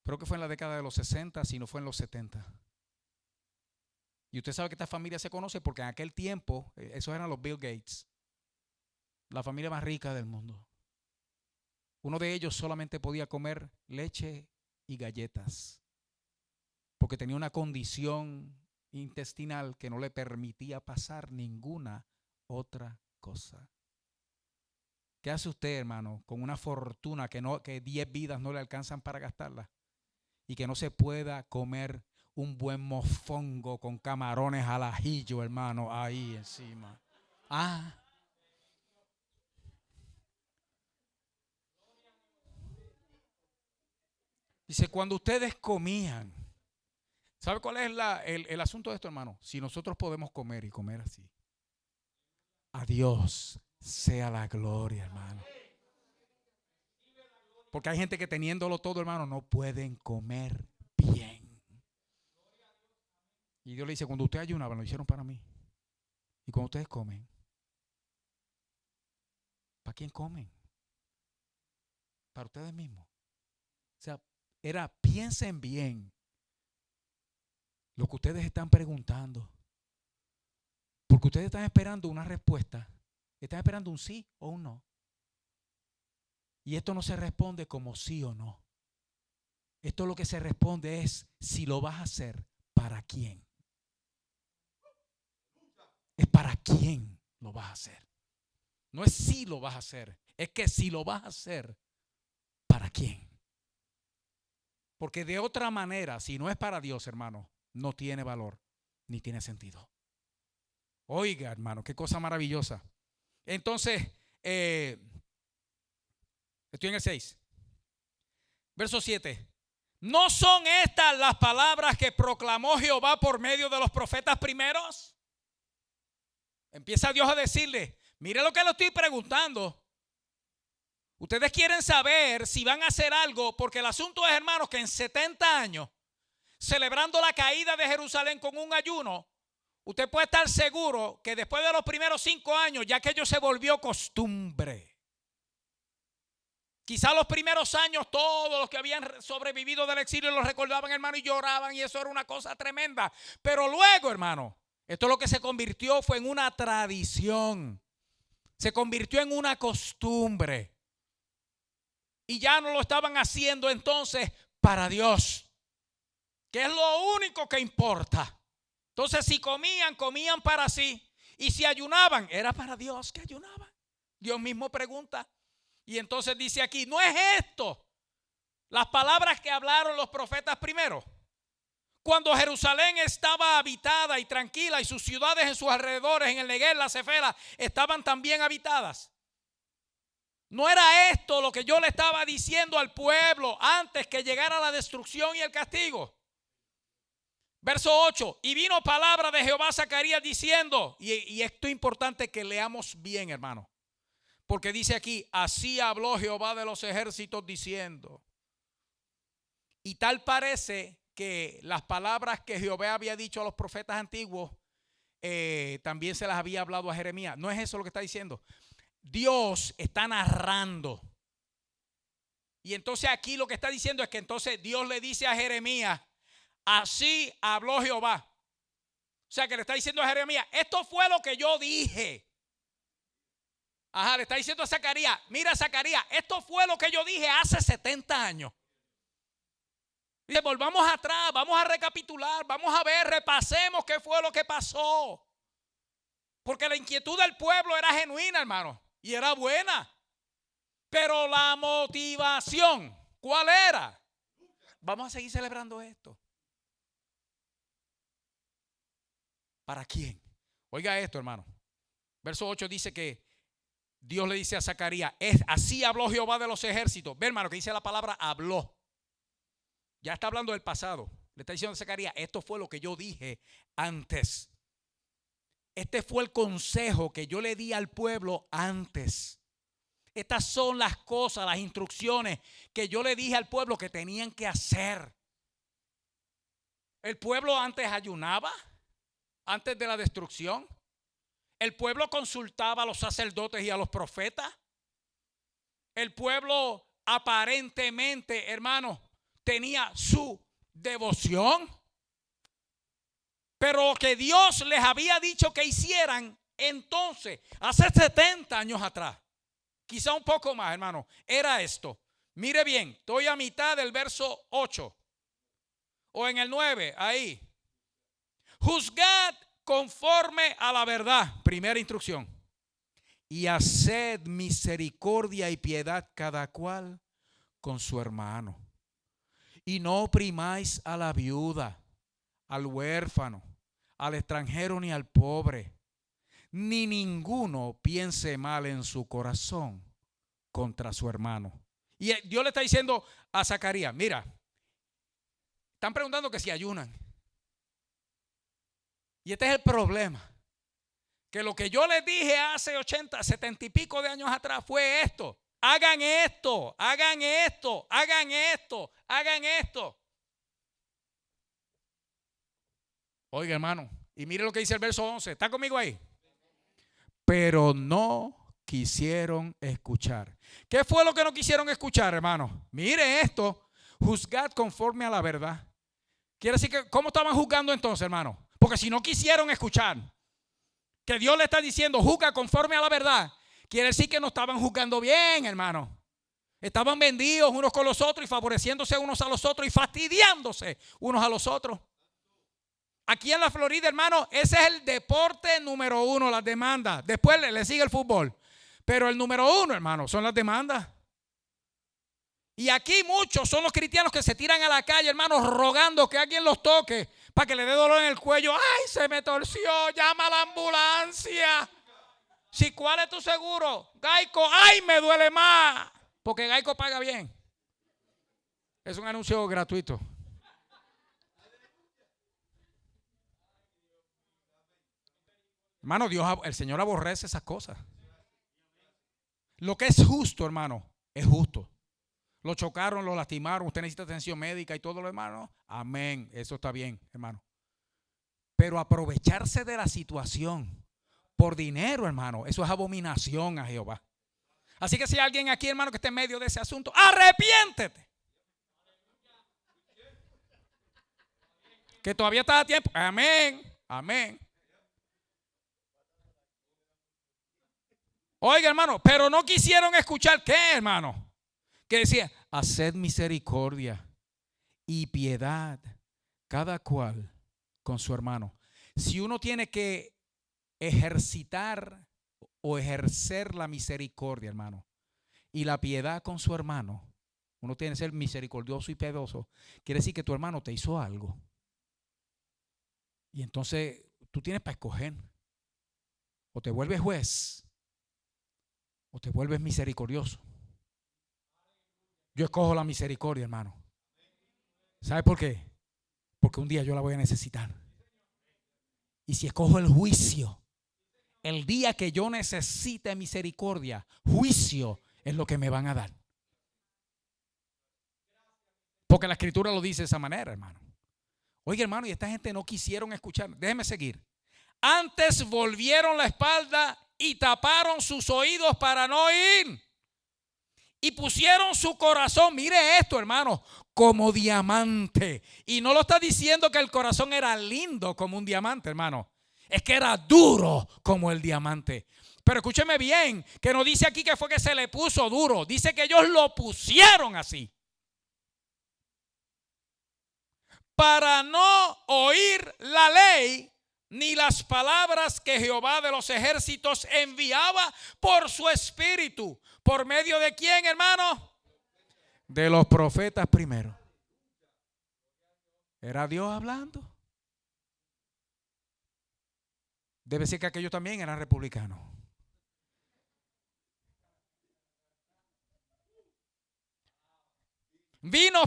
creo que fue en la década de los 60, si no fue en los 70. Y usted sabe que esta familia se conoce porque en aquel tiempo, esos eran los Bill Gates, la familia más rica del mundo. Uno de ellos solamente podía comer leche y galletas porque tenía una condición intestinal que no le permitía pasar ninguna otra cosa. ¿Qué hace usted, hermano, con una fortuna que 10 vidas no le alcanzan para gastarla y que no se pueda comer un buen mofongo con camarones al ajillo, hermano, ahí encima? Dice, cuando ustedes comían, ¿sabe cuál es el asunto de esto, hermano? Si nosotros podemos comer y comer así, a Dios sea la gloria, hermano. Porque hay gente que teniéndolo todo, hermano, no pueden comer bien. Y Dios le dice, cuando ustedes ayunaban, lo hicieron para mí. Y cuando ustedes comen, ¿para quién comen? Para ustedes mismos. O sea, piensen bien lo que ustedes están preguntando. Porque ustedes están esperando una respuesta. Están esperando un sí o un no. Y esto no se responde como sí o no. Esto lo que se responde es si lo vas a hacer, ¿para quién? Es para quién lo vas a hacer. No es si lo vas a hacer, es que si lo vas a hacer, ¿para quién? Porque de otra manera, si no es para Dios, hermano, no tiene valor ni tiene sentido. Oiga, hermano, qué cosa maravillosa. Entonces, estoy en el 6. Verso 7. ¿No son estas las palabras que proclamó Jehová por medio de los profetas primeros? Empieza Dios a decirle, mire lo que le estoy preguntando. Ustedes quieren saber si van a hacer algo, porque el asunto es, hermanos, que en 70 años, celebrando la caída de Jerusalén con un ayuno, usted puede estar seguro que después de los primeros 5 años, ya que aquello se volvió costumbre. Quizá los primeros años todos los que habían sobrevivido del exilio lo recordaban, hermano, y lloraban, y eso era una cosa tremenda. Pero luego, hermano, esto lo que se convirtió fue en una tradición. Se convirtió en una costumbre. Y ya no lo estaban haciendo entonces para Dios, que es lo único que importa. Entonces si comían para sí. Y si ayunaban, era para Dios que ayunaban. Dios mismo pregunta. Y entonces dice aquí, ¿no es esto las palabras que hablaron los profetas primero? Cuando Jerusalén estaba habitada y tranquila y sus ciudades en sus alrededores, en el Neguev, la Cefela, estaban también habitadas. No era esto lo que yo le estaba diciendo al pueblo antes que llegara la destrucción y el castigo. Verso 8, y vino palabra de Jehová a Zacarías diciendo, y esto es importante que leamos bien, hermano, porque dice aquí, así habló Jehová de los ejércitos diciendo. Y tal parece que las palabras que Jehová había dicho a los profetas antiguos, también se las había hablado a Jeremías. No es eso lo que está diciendo. Dios está narrando. Y entonces aquí lo que está diciendo es que entonces Dios le dice a Jeremías, así habló Jehová. O sea que le está diciendo a Jeremías, esto fue lo que yo dije. Ajá, le está diciendo a Zacarías, mira Zacarías, esto fue lo que yo dije hace 70 años. Dice, volvamos atrás, vamos a recapitular, vamos a ver, repasemos qué fue lo que pasó. Porque la inquietud del pueblo era genuina, hermano, y era buena. Pero la motivación, ¿cuál era? Vamos a seguir celebrando esto. ¿Para quién? Oiga esto, hermano. Verso 8 dice que Dios le dice a Zacarías, así habló Jehová de los ejércitos. Ve, hermano, que dice la palabra habló. Ya está hablando del pasado. Le está diciendo a Zacarías, esto fue lo que yo dije antes. Este fue el consejo que yo le di al pueblo antes. Estas son las cosas, las instrucciones que yo le dije al pueblo que tenían que hacer. El pueblo antes ayunaba, antes de la destrucción. El pueblo consultaba a los sacerdotes y a los profetas. El pueblo aparentemente, hermano, tenía su devoción. Pero lo que Dios les había dicho que hicieran entonces, hace 70 años atrás, quizá un poco más, hermano, era esto. Mire bien, estoy a mitad del verso 8 o en el 9, ahí. Juzgad conforme a la verdad, primera instrucción. Y haced misericordia y piedad cada cual con su hermano. Y no oprimáis a la viuda, al huérfano, al extranjero ni al pobre. Ni ninguno piense mal en su corazón contra su hermano. Y Dios le está diciendo a Zacarías, mira, están preguntando que si ayunan. Y este es el problema. Que lo que yo les dije hace 80, 70 y pico de años atrás fue esto. Hagan esto, hagan esto, hagan esto, hagan esto. Oiga, hermano, y mire lo que dice el verso 11. ¿Está conmigo ahí? Pero no quisieron escuchar. ¿Qué fue lo que no quisieron escuchar, hermano? Mire esto. Juzgad conforme a la verdad. Quiere decir que, ¿cómo estaban juzgando entonces, hermano? Porque si no quisieron escuchar, que Dios le está diciendo, juzga conforme a la verdad, quiere decir que no estaban juzgando bien, hermano. Estaban vendidos unos con los otros y favoreciéndose unos a los otros y fastidiándose unos a los otros. Aquí en la Florida, hermano, ese es el deporte número 1, las demandas. Después le sigue el fútbol. Pero el número 1, hermano, son las demandas. Y aquí muchos son los cristianos que se tiran a la calle, hermanos, rogando que alguien los toque para que le dé dolor en el cuello. ¡Ay, se me torció! ¡Llama a la ambulancia! Si, ¿cuál es tu seguro? Geico. ¡Ay, me duele más! Porque Geico paga bien. Es un anuncio gratuito. Hermano, Dios, el Señor aborrece esas cosas. Lo que es justo, hermano, es justo. Lo chocaron, lo lastimaron, usted necesita atención médica y todo lo demás, ¿no? Amén, eso está bien, hermano. Pero aprovecharse de la situación por dinero, hermano, eso es abominación a Jehová. Así que si hay alguien aquí, hermano, que esté en medio de ese asunto, arrepiéntete. Que todavía está a tiempo. Amén, amén. Oiga, hermano, pero no quisieron escuchar, ¿qué, hermano? Que decía, haced misericordia y piedad cada cual con su hermano. Si uno tiene que ejercitar o ejercer la misericordia, hermano, y la piedad con su hermano, uno tiene que ser misericordioso y piadoso. Quiere decir que tu hermano te hizo algo. Y entonces tú tienes para escoger. O te vuelves juez o te vuelves misericordioso. Yo escojo la misericordia, hermano. ¿Sabe por qué? Porque un día yo la voy a necesitar. Y si escojo el juicio, el día que yo necesite misericordia, juicio es lo que me van a dar. Porque la escritura lo dice de esa manera, hermano. Oiga, hermano, y esta gente no quisieron escuchar. Déjeme seguir. Antes volvieron la espalda y taparon sus oídos para no oír. Y pusieron su corazón, mire esto, hermano, como diamante. Y no lo está diciendo que el corazón era lindo como un diamante, hermano. Es que era duro como el diamante. Pero escúcheme bien, que no dice aquí que fue que se le puso duro. Dice que ellos lo pusieron así. Para no oír la ley ni las palabras que Jehová de los ejércitos enviaba por su espíritu. ¿Por medio de quién, hermano? De los profetas primero. ¿Era Dios hablando? Debe ser que aquellos también eran republicanos. Vino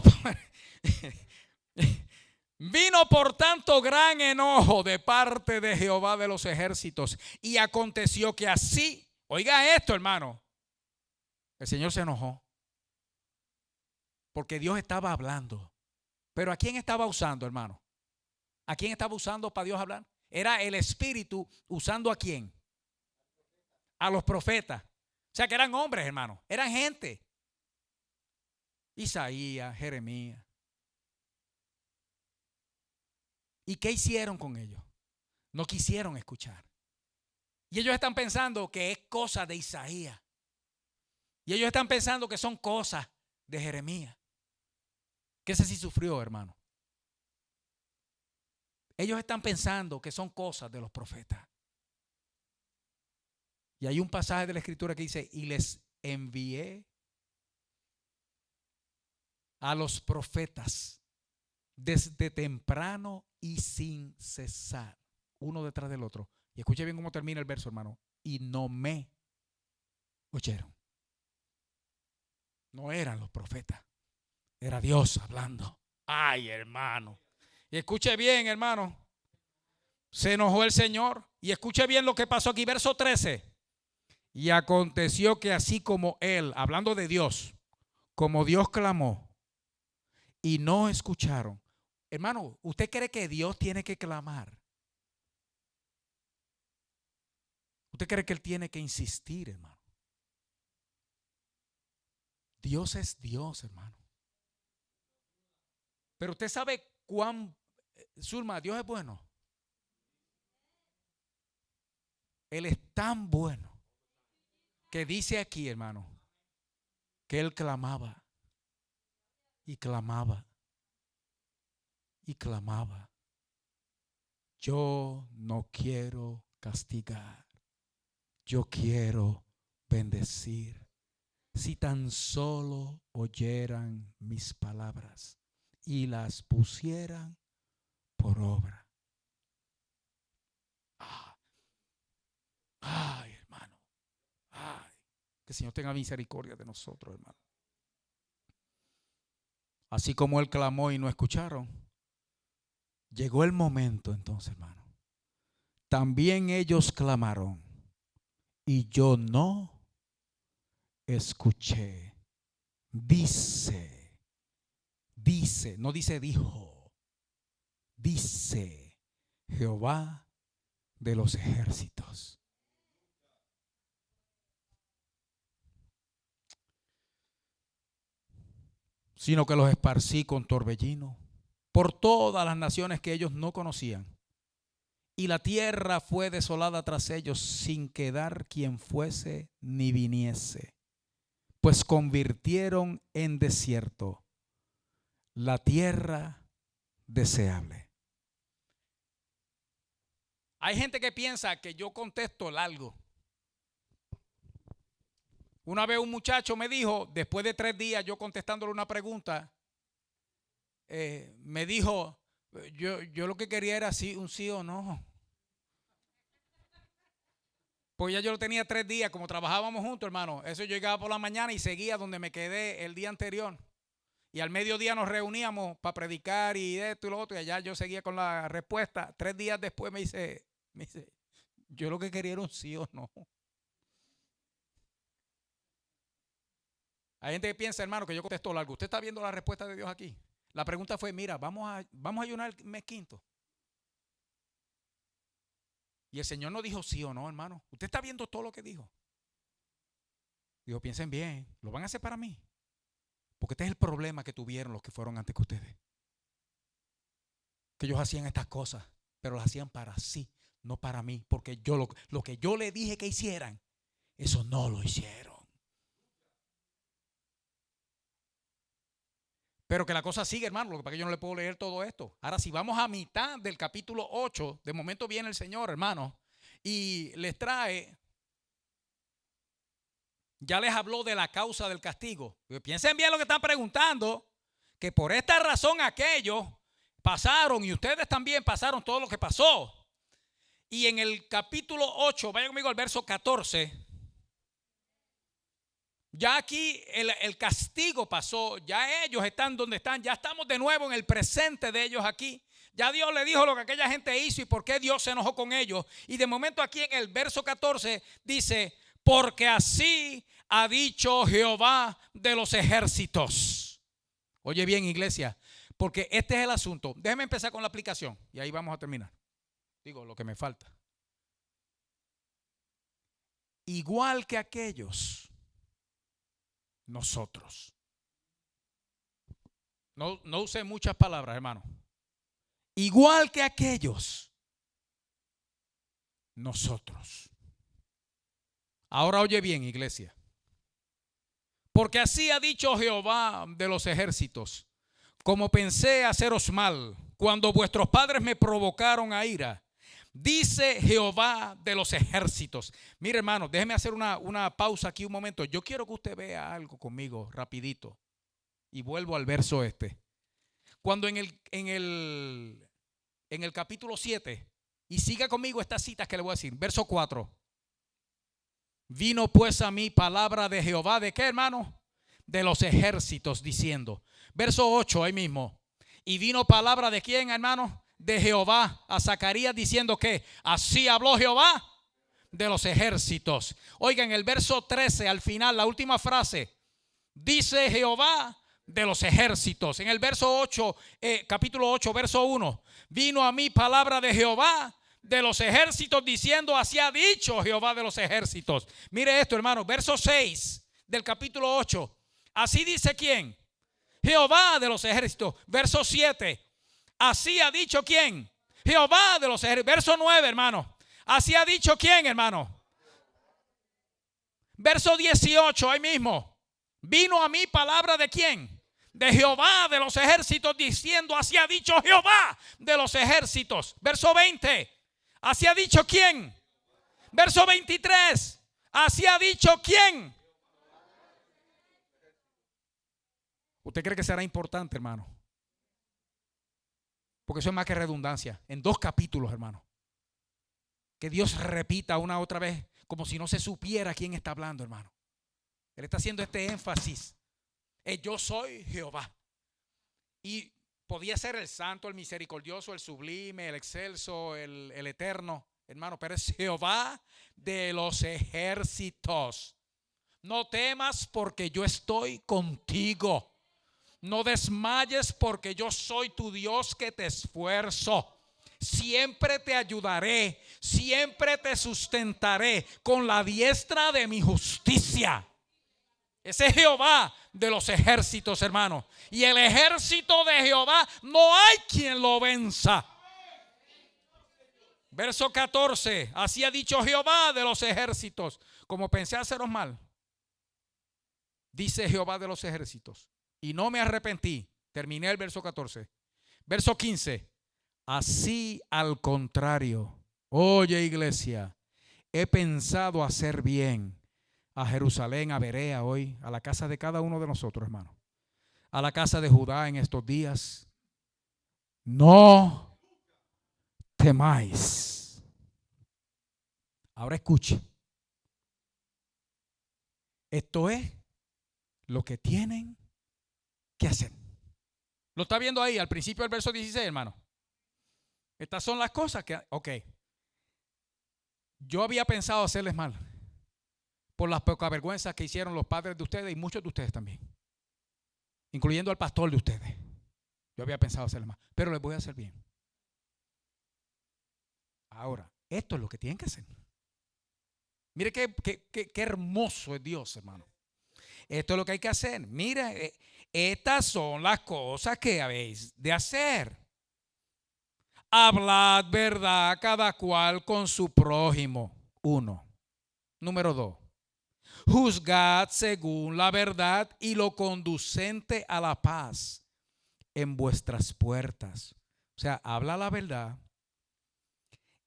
por tanto gran enojo de parte de Jehová de los ejércitos. Y aconteció que así, oiga esto, hermano, el Señor se enojó. Porque Dios estaba hablando. Pero ¿a quién estaba usando, hermano? ¿A quién estaba usando para Dios hablar? Era el Espíritu usando ¿a quién? A los profetas. O sea que eran hombres, hermano. Eran gente. Isaías, Jeremías. ¿Y qué hicieron con ellos? No quisieron escuchar. Y ellos están pensando que es cosa de Isaías. Y ellos están pensando que son cosas de Jeremías. Que ese sí sufrió, hermano. Ellos están pensando que son cosas de los profetas. Y hay un pasaje de la escritura que dice, y les envié a los profetas desde temprano y sin cesar, uno detrás del otro. Y escuche bien cómo termina el verso, hermano. Y no me oyeron. No eran los profetas, era Dios hablando. Ay, hermano. Y escuche bien, hermano. Se enojó el Señor. Y escuche bien lo que pasó aquí, verso 13. Y aconteció que así como él, hablando de Dios, como Dios clamó y no escucharon. Hermano, ¿usted cree que Dios tiene que clamar? ¿Usted cree que Él tiene que insistir, hermano? Dios es Dios, hermano. Pero usted sabe Zulma, Dios es bueno. Él es tan bueno que dice aquí, hermano, que Él clamaba y clamaba y clamaba. Yo no quiero castigar. Yo quiero bendecir. Si tan solo oyeran mis palabras y las pusieran por obra. Ay, hermano. Ay, que el Señor tenga misericordia de nosotros, hermano. Así como Él clamó y no escucharon, llegó el momento entonces, hermano. También ellos clamaron y yo no escuché. Dice, no dice dijo, dice Jehová de los ejércitos. Sino que los esparcí con torbellino por todas las naciones que ellos no conocían. Y la tierra fue desolada tras ellos sin quedar quien fuese ni viniese. Pues convirtieron en desierto la tierra deseable. Hay gente que piensa que yo contesto largo. Una vez un muchacho me dijo, después de 3 días yo contestándole una pregunta, me dijo, Yo lo que quería era un sí o no. Pues ya yo lo tenía 3 días, como trabajábamos juntos, hermano. Eso yo llegaba por la mañana y seguía donde me quedé el día anterior. Y al mediodía nos reuníamos para predicar y esto y lo otro. Y allá yo seguía con la respuesta. 3 días después me dice, yo lo que quería era un sí o no. Hay gente que piensa, hermano, que yo contesto largo. ¿Usted está viendo la respuesta de Dios aquí? La pregunta fue, mira, vamos a ayunar el mes quinto. Y el Señor no dijo sí o no, hermano. Usted está viendo todo lo que dijo. Digo, piensen bien, ¿lo van a hacer para mí? Porque este es el problema que tuvieron los que fueron antes que ustedes. Que ellos hacían estas cosas, pero las hacían para sí, no para mí. Porque yo lo que yo le dije que hicieran, eso no lo hicieron. Pero que la cosa sigue, hermano, lo que pasa es que yo no le puedo leer todo esto. Ahora, si vamos a mitad del capítulo 8, de momento viene el Señor, hermano, y les trae, ya les habló de la causa del castigo. Piensen bien lo que están preguntando, que por esta razón aquellos pasaron y ustedes también pasaron todo lo que pasó. Y en el capítulo 8, vayan conmigo al verso 14. Ya aquí el castigo pasó, ya ellos están donde están, ya estamos de nuevo en el presente de ellos aquí. Ya Dios le dijo lo que aquella gente hizo y por qué Dios se enojó con ellos. Y de momento aquí en el verso 14 dice, porque así ha dicho Jehová de los ejércitos. Oye bien, iglesia, porque este es el asunto. Déjeme empezar con la aplicación y ahí vamos a terminar. Digo, lo que me falta. Igual que aquellos, nosotros. No usé muchas palabras, hermano. Igual que aquellos, nosotros. Ahora oye bien, iglesia. Porque así ha dicho Jehová de los ejércitos, como pensé haceros mal cuando vuestros padres me provocaron a ira. Dice Jehová de los ejércitos. Mire, hermano, déjeme hacer una pausa aquí un momento. Yo quiero que usted vea algo conmigo rapidito. Y vuelvo al verso este. Cuando en el capítulo 7, y siga conmigo estas citas que le voy a decir. Verso 4. Vino pues a mí palabra de Jehová. ¿De qué, hermano? De los ejércitos, diciendo. Verso 8, ahí mismo. Y vino palabra de quién, hermano? De Jehová a Zacarías diciendo que así habló Jehová de los ejércitos. Oigan, el verso 13 al final, la última frase, dice Jehová de los ejércitos. En el verso 8, capítulo 8, verso 1, vino a mí palabra de Jehová de los ejércitos diciendo así ha dicho Jehová de los ejércitos. Mire esto, hermano, verso 6 del capítulo 8, así dice quién, Jehová de los ejércitos. Verso 7, así ha dicho quién, Jehová de los ejércitos. Verso 9, hermano, así ha dicho quién, hermano. Verso 18, ahí mismo, vino a mí palabra de quién, de Jehová de los ejércitos diciendo así ha dicho Jehová de los ejércitos. Verso 20, así ha dicho quién. Verso 23, así ha dicho quién. ¿Usted cree que será importante, hermano? Porque eso es más que redundancia. En 2 capítulos, hermano. Que Dios repita una otra vez como si no se supiera quién está hablando, hermano. Él está haciendo este énfasis. Yo soy Jehová. Y podía ser el santo, el misericordioso, el sublime, el excelso, el eterno, hermano, pero es Jehová de los ejércitos. No temas porque yo estoy contigo. No desmayes porque yo soy tu Dios que te esfuerzo. Siempre te ayudaré, siempre te sustentaré con la diestra de mi justicia. Ese es Jehová de los ejércitos, hermano. Y el ejército de Jehová no hay quien lo venza. Verso 14. Así ha dicho Jehová de los ejércitos. Como pensé haceros mal, dice Jehová de los ejércitos, y no me arrepentí. Terminé el verso 14. Verso 15. Así al contrario, oye iglesia, he pensado hacer bien a Jerusalén, a Berea hoy, a la casa de cada uno de nosotros, hermano, a la casa de Judá en estos días. no temáis. Ahora escuche. Esto es lo que tienen que hacer. ¿Lo está viendo ahí al principio del verso 16, hermano? Estas son las cosas que, ok. Yo había pensado hacerles mal por las pocas vergüenzas que hicieron los padres de ustedes y muchos de ustedes también, incluyendo al pastor de ustedes. Yo había pensado hacerles mal, pero les voy a hacer bien. Ahora, esto es lo que tienen que hacer. Mire qué hermoso es Dios, hermano. Esto es lo que hay que hacer. Mire, estas son las cosas que habéis de hacer. Hablad verdad cada cual con su prójimo. 1. Número 2. Juzgad según la verdad y lo conducente a la paz en vuestras puertas. O sea, habla la verdad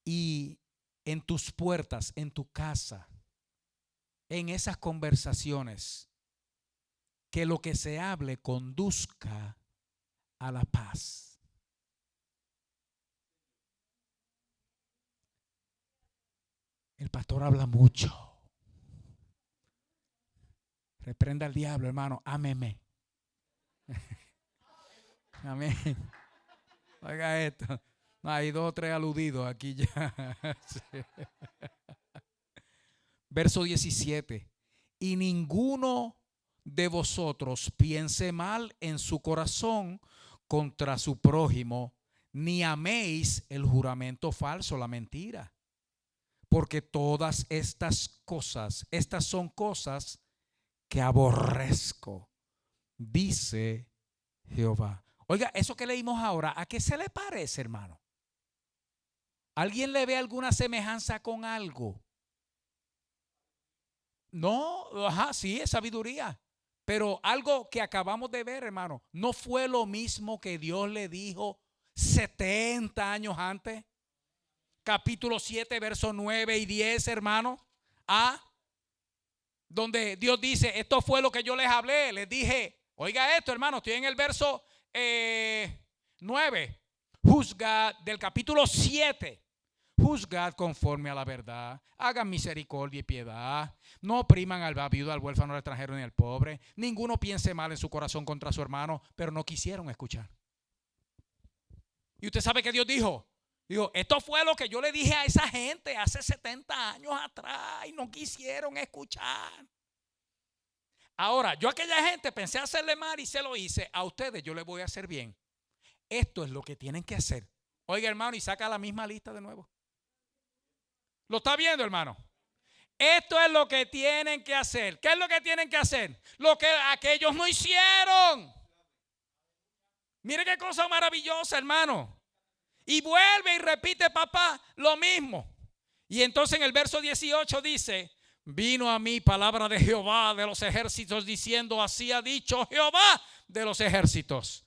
y en tus puertas, en tu casa, en esas conversaciones, que lo que se hable conduzca a la paz. El pastor habla mucho. Reprenda al diablo, hermano. Ámeme. Amén. Oiga esto. No, hay 2 o 3 aludidos aquí ya. Sí. Verso 17. Y ninguno de vosotros piense mal en su corazón contra su prójimo, ni améis el juramento falso, la mentira. Porque todas estas son cosas que aborrezco, dice Jehová. Oiga, eso que leímos ahora, ¿a qué se le parece, hermano? ¿Alguien le ve alguna semejanza con algo? No, ajá, sí, es sabiduría. Pero algo que acabamos de ver, hermano, ¿no fue lo mismo que Dios le dijo 70 años antes? Capítulo 7, versos 9 y 10, hermano. Donde Dios dice, esto fue lo que yo les hablé. Les dije, oiga esto, hermano, estoy en el verso 9. Juzgad, del capítulo 7. Juzgad conforme a la verdad, hagan misericordia y piedad, no opriman al viudo, al huérfano, al extranjero ni al pobre. Ninguno piense mal en su corazón contra su hermano, pero no quisieron escuchar. Y usted sabe que Dios dijo, esto fue lo que yo le dije a esa gente hace 70 años atrás y no quisieron escuchar. Ahora, yo a aquella gente pensé hacerle mal y se lo hice. A ustedes yo les voy a hacer bien. Esto es lo que tienen que hacer. Oiga, hermano, y saca la misma lista de nuevo. ¿Lo está viendo, hermano? Esto es lo que tienen que hacer. ¿Qué es lo que tienen que hacer? Lo que aquellos no hicieron. Mire qué cosa maravillosa, hermano. Y vuelve y repite, papá, lo mismo. Y entonces en el verso 18 dice, vino a mí palabra de Jehová de los ejércitos diciendo, así ha dicho Jehová de los ejércitos.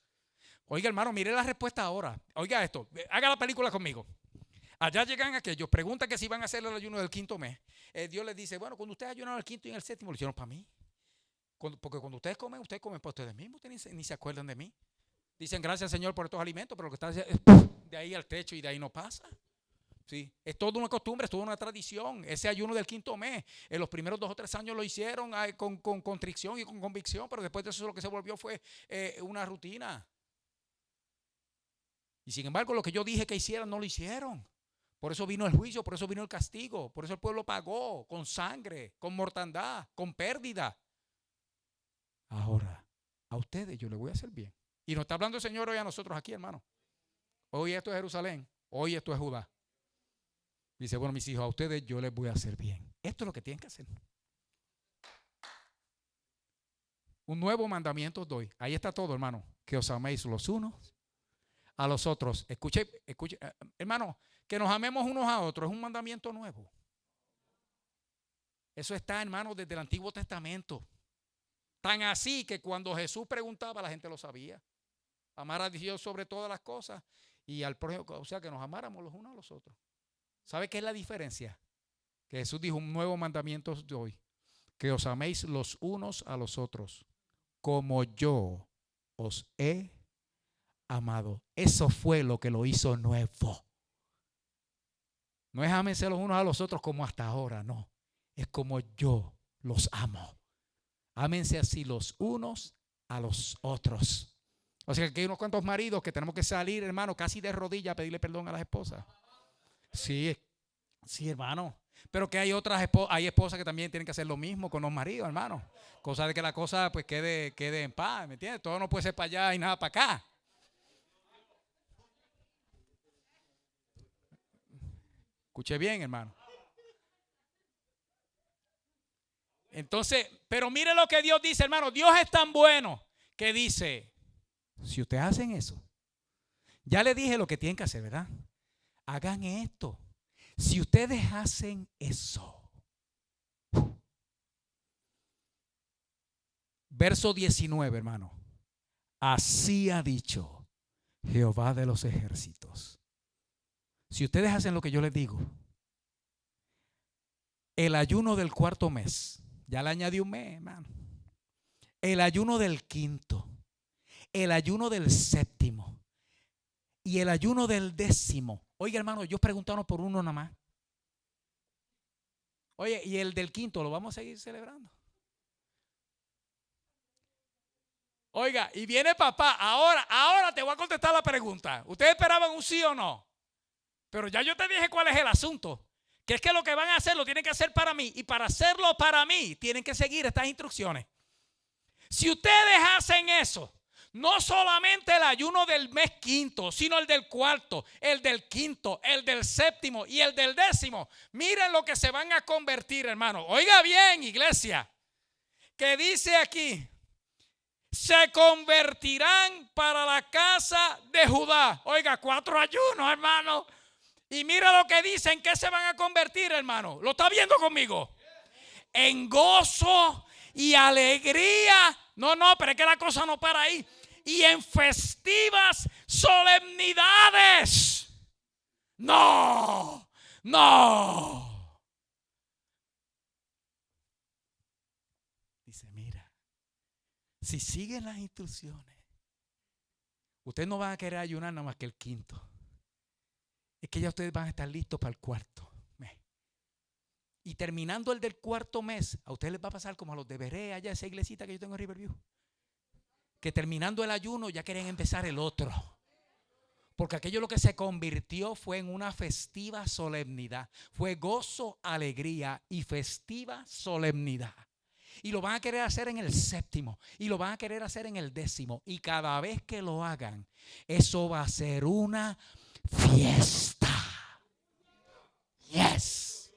Oiga, hermano, mire la respuesta ahora. Oiga esto, haga la película conmigo. Allá llegan aquellos, preguntan que si van a hacer el ayuno del 5º mes. Dios les dice, bueno, cuando ustedes ayunaron el 5º y el 7º, lo hicieron para mí. Porque cuando ustedes comen para ustedes mismos, ustedes ni se acuerdan de mí. Dicen, gracias Señor por estos alimentos, pero lo que está es de ahí al techo y de ahí no pasa. Sí, es toda una costumbre, es toda una tradición. Ese ayuno del 5º mes, en los primeros 2 o 3 años lo hicieron con contrición y con convicción, pero después de eso lo que se volvió fue una rutina. Y sin embargo, lo que yo dije que hicieran, no lo hicieron. Por eso vino el juicio, por eso vino el castigo, por eso el pueblo pagó con sangre, con mortandad, con pérdida. Ahora, a ustedes yo les voy a hacer bien. Y nos está hablando el Señor hoy a nosotros aquí, hermano. Hoy esto es Jerusalén, hoy esto es Judá. Dice, bueno, mis hijos, a ustedes yo les voy a hacer bien. Esto es lo que tienen que hacer. Un nuevo mandamiento os doy. Ahí está todo, hermano. Que os améis los unos a los otros. Escuche, hermano, que nos amemos unos a otros es un mandamiento nuevo. Eso está, hermano, desde el Antiguo Testamento. Tan así que cuando Jesús preguntaba, la gente lo sabía. Amar a Dios sobre todas las cosas y al prójimo, o sea, que nos amáramos los unos a los otros. ¿Sabe qué es la diferencia? Que Jesús dijo, un nuevo mandamiento os doy, que os améis los unos a los otros, como yo os he amado. Eso fue lo que lo hizo nuevo. No es ámense los unos a los otros como hasta ahora, no. Es como yo los amo. Ámense así los unos a los otros. O sea que hay unos cuantos maridos que tenemos que salir, hermano, casi de rodillas a pedirle perdón a las esposas. Sí, sí, hermano. Pero que hay otras hay esposas que también tienen que hacer lo mismo con los maridos, hermano. Cosa de que la cosa pues quede en paz, ¿me entiendes? Todo no puede ser para allá y nada para acá. Escuche bien, hermano. Entonces, pero mire lo que Dios dice, hermano. Dios es tan bueno que dice, si ustedes hacen eso, ya les dije lo que tienen que hacer, ¿verdad? Hagan esto. Si ustedes hacen eso. Verso 19, hermano. Así ha dicho Jehová de los ejércitos. Si ustedes hacen lo que yo les digo, el ayuno del cuarto mes, ya le añadí un mes, hermano. El ayuno del quinto, el ayuno del séptimo y el ayuno del décimo. Oiga, hermano, yo preguntaron por uno nada más. Oye, y el del quinto lo vamos a seguir celebrando. Oiga, y viene papá. Ahora te voy a contestar la pregunta. ¿Ustedes esperaban un sí o no? Pero ya yo te dije cuál es el asunto. Que es que lo que van a hacer lo tienen que hacer para mí. Y para hacerlo para mí tienen que seguir estas instrucciones. Si ustedes hacen eso, no solamente el ayuno del mes quinto, sino el del cuarto, el del quinto, el del séptimo y el del décimo. Miren lo que se van a convertir, hermano. Oiga bien, iglesia, que dice aquí, se convertirán para la casa de Judá. Oiga, 4 ayunos, hermano. Y mira lo que dicen, que se van a convertir, hermano. ¿Lo está viendo conmigo? En gozo y alegría. No, pero es que la cosa no para ahí. Y en festivas solemnidades. No. Dice, mira, si siguen las instrucciones, ustedes no van a querer ayunar nada más que el quinto. Es que ya ustedes van a estar listos para el cuarto mes. Y terminando el del cuarto mes, a ustedes les va a pasar como a los de Berea, allá esa iglesita que yo tengo en Riverview, que terminando el ayuno ya quieren empezar el otro. Porque aquello lo que se convirtió fue en una festiva solemnidad. Fue gozo, alegría y festiva solemnidad. Y lo van a querer hacer en el séptimo. Y lo van a querer hacer en el décimo. Y cada vez que lo hagan, eso va a ser una fiesta. Yes.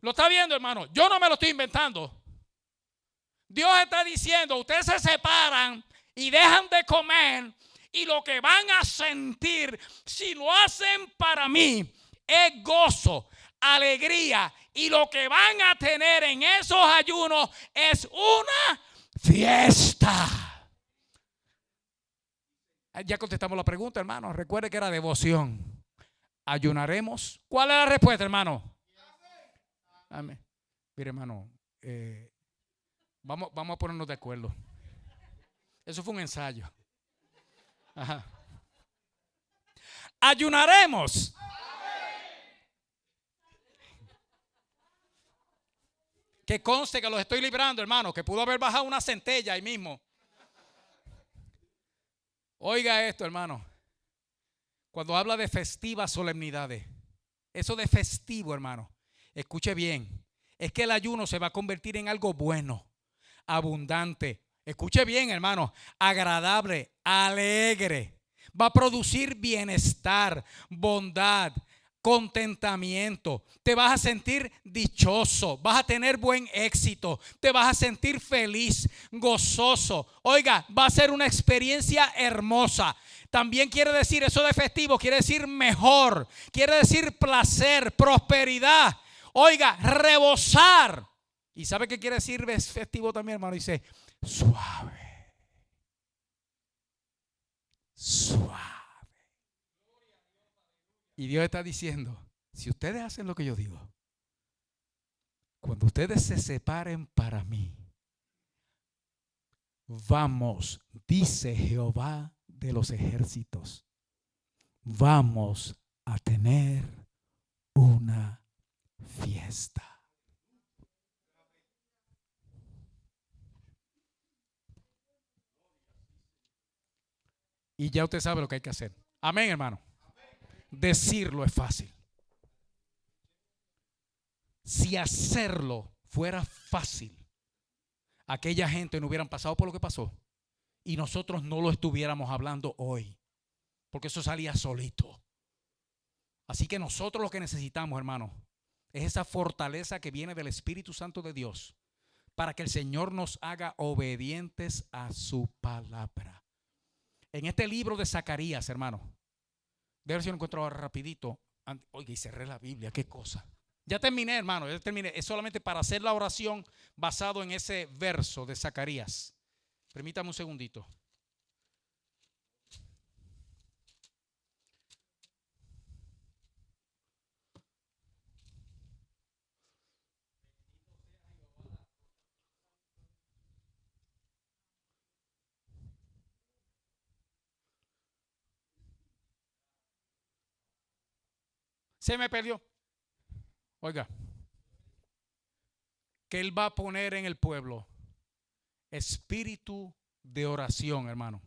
¿Lo está viendo, hermano? Yo no me lo estoy inventando. Dios está diciendo, ustedes se separan y dejan de comer, y lo que van a sentir si lo hacen para mí es gozo, alegría, y lo que van a tener en esos ayunos es una fiesta. Ya contestamos la pregunta, hermano. Recuerde que era devoción. ¿Ayunaremos? ¿Cuál es la respuesta, hermano? Amén. Mire, hermano, vamos a ponernos de acuerdo. Eso fue un ensayo. Ajá. Ayunaremos. Que conste que los estoy librando, hermano, que pudo haber bajado una centella ahí mismo. Oiga esto, hermano. Cuando habla de festivas solemnidades, eso de festivo, hermano, escuche bien, es que el ayuno se va a convertir en algo bueno, abundante. Escuche bien, hermano, agradable, alegre. Va a producir bienestar, bondad, contentamiento. Te vas a sentir dichoso, vas a tener buen éxito, te vas a sentir feliz, gozoso. Oiga, va a ser una experiencia hermosa. También quiere decir, eso de festivo quiere decir mejor, quiere decir placer, prosperidad. Oiga, rebosar. ¿Y sabe qué quiere decir festivo también, hermano? Dice suave. Suave. Y Dios está diciendo, si ustedes hacen lo que yo digo, cuando ustedes se separen para mí, vamos, dice Jehová de los ejércitos, vamos a tener una fiesta. Y ya usted sabe lo que hay que hacer. Amén, hermano. Decirlo es fácil. Si hacerlo fuera fácil, aquella gente no hubieran pasado por lo que pasó y nosotros no lo estuviéramos hablando hoy, porque eso salía solito. Así que nosotros lo que necesitamos, hermano, es esa fortaleza que viene del Espíritu Santo de Dios para que el Señor nos haga obedientes a su palabra. En este libro de Zacarías, hermano, de ver si lo encuentro ahora rapidito. Oiga, y cerré la Biblia, qué cosa. Ya terminé, hermano, ya terminé. Es solamente para hacer la oración basado en ese verso de Zacarías. Permítame un segundito. Se me perdió. Oiga, que Él va a poner en el pueblo espíritu de oración, hermano.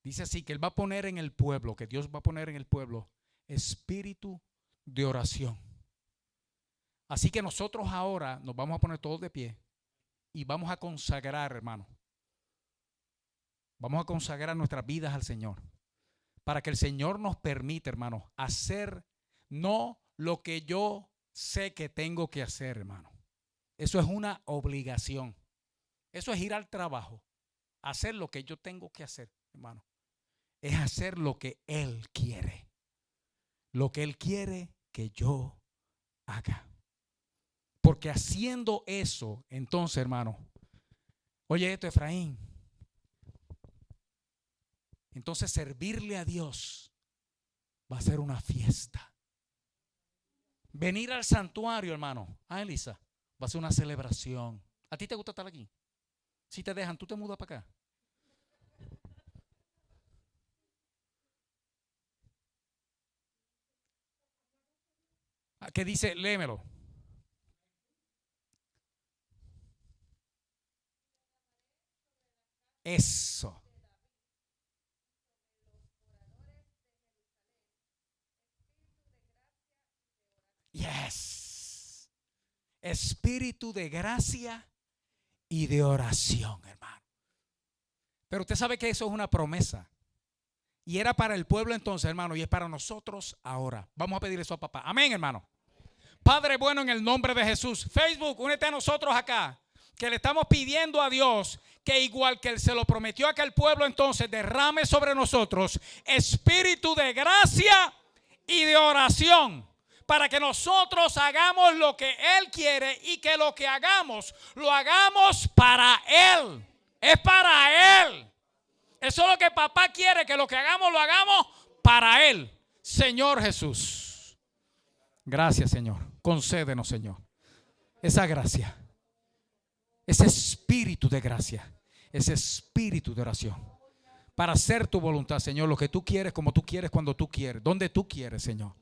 Dice así, que Él va a poner en el pueblo, que Dios va a poner en el pueblo espíritu de oración. Así que nosotros ahora nos vamos a poner todos de pie y vamos a consagrar, hermano. Vamos a consagrar nuestras vidas al Señor. Para que el Señor nos permita, hermano, hacer no lo que yo sé que tengo que hacer, hermano. Eso es una obligación. Eso es ir al trabajo. Hacer lo que yo tengo que hacer, hermano. Es hacer lo que Él quiere. Lo que Él quiere que yo haga. Porque haciendo eso, entonces, hermano, oye esto, Efraín. Entonces servirle a Dios va a ser una fiesta. Venir al santuario, hermano, Elisa, va a ser una celebración. ¿A ti te gusta estar aquí? Si te dejan, tú te mudas para acá. ¿Qué dice? Léemelo. Eso. Yes. Espíritu de gracia y de oración, hermano. Pero usted sabe que eso es una promesa. Y era para el pueblo entonces, hermano, y es para nosotros ahora. Vamos a pedir eso a papá. Amén, hermano. Padre bueno, en el nombre de Jesús. Facebook, únete a nosotros acá. Que le estamos pidiendo a Dios que igual que Él se lo prometió a aquel pueblo, entonces derrame sobre nosotros espíritu de gracia y de oración. Para que nosotros hagamos lo que Él quiere y que lo que hagamos, lo hagamos para Él. Es para Él. Eso es lo que papá quiere, que lo que hagamos, lo hagamos para Él. Señor Jesús. Gracias, Señor. Concédenos, Señor, esa gracia. Ese espíritu de gracia. Ese espíritu de oración. Para hacer tu voluntad, Señor. Lo que tú quieres, como tú quieres, cuando tú quieres. Donde tú quieres, Señor.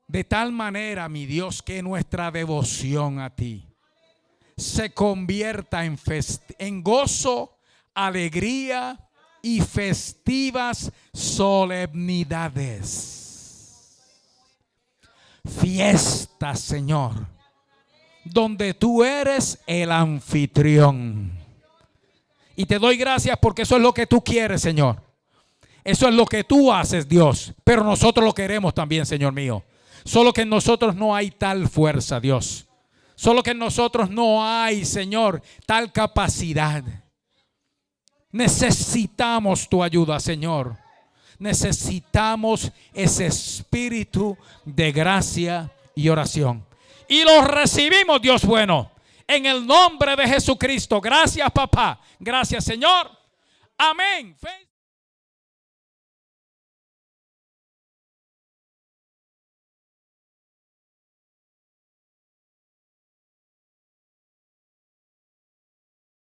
De tal manera, mi Dios, que nuestra devoción a ti se convierta en gozo, alegría y festivas solemnidades. Fiestas, Señor, donde tú eres el anfitrión. Y te doy gracias porque eso es lo que tú quieres, Señor. Eso es lo que tú haces, Dios. Pero nosotros lo queremos también, Señor mío. Solo que en nosotros no hay tal fuerza, Dios. Solo que en nosotros no hay, Señor, tal capacidad. Necesitamos tu ayuda, Señor. Necesitamos ese espíritu de gracia y oración. Y lo recibimos, Dios bueno, en el nombre de Jesucristo. Gracias, papá. Gracias, Señor. Amén.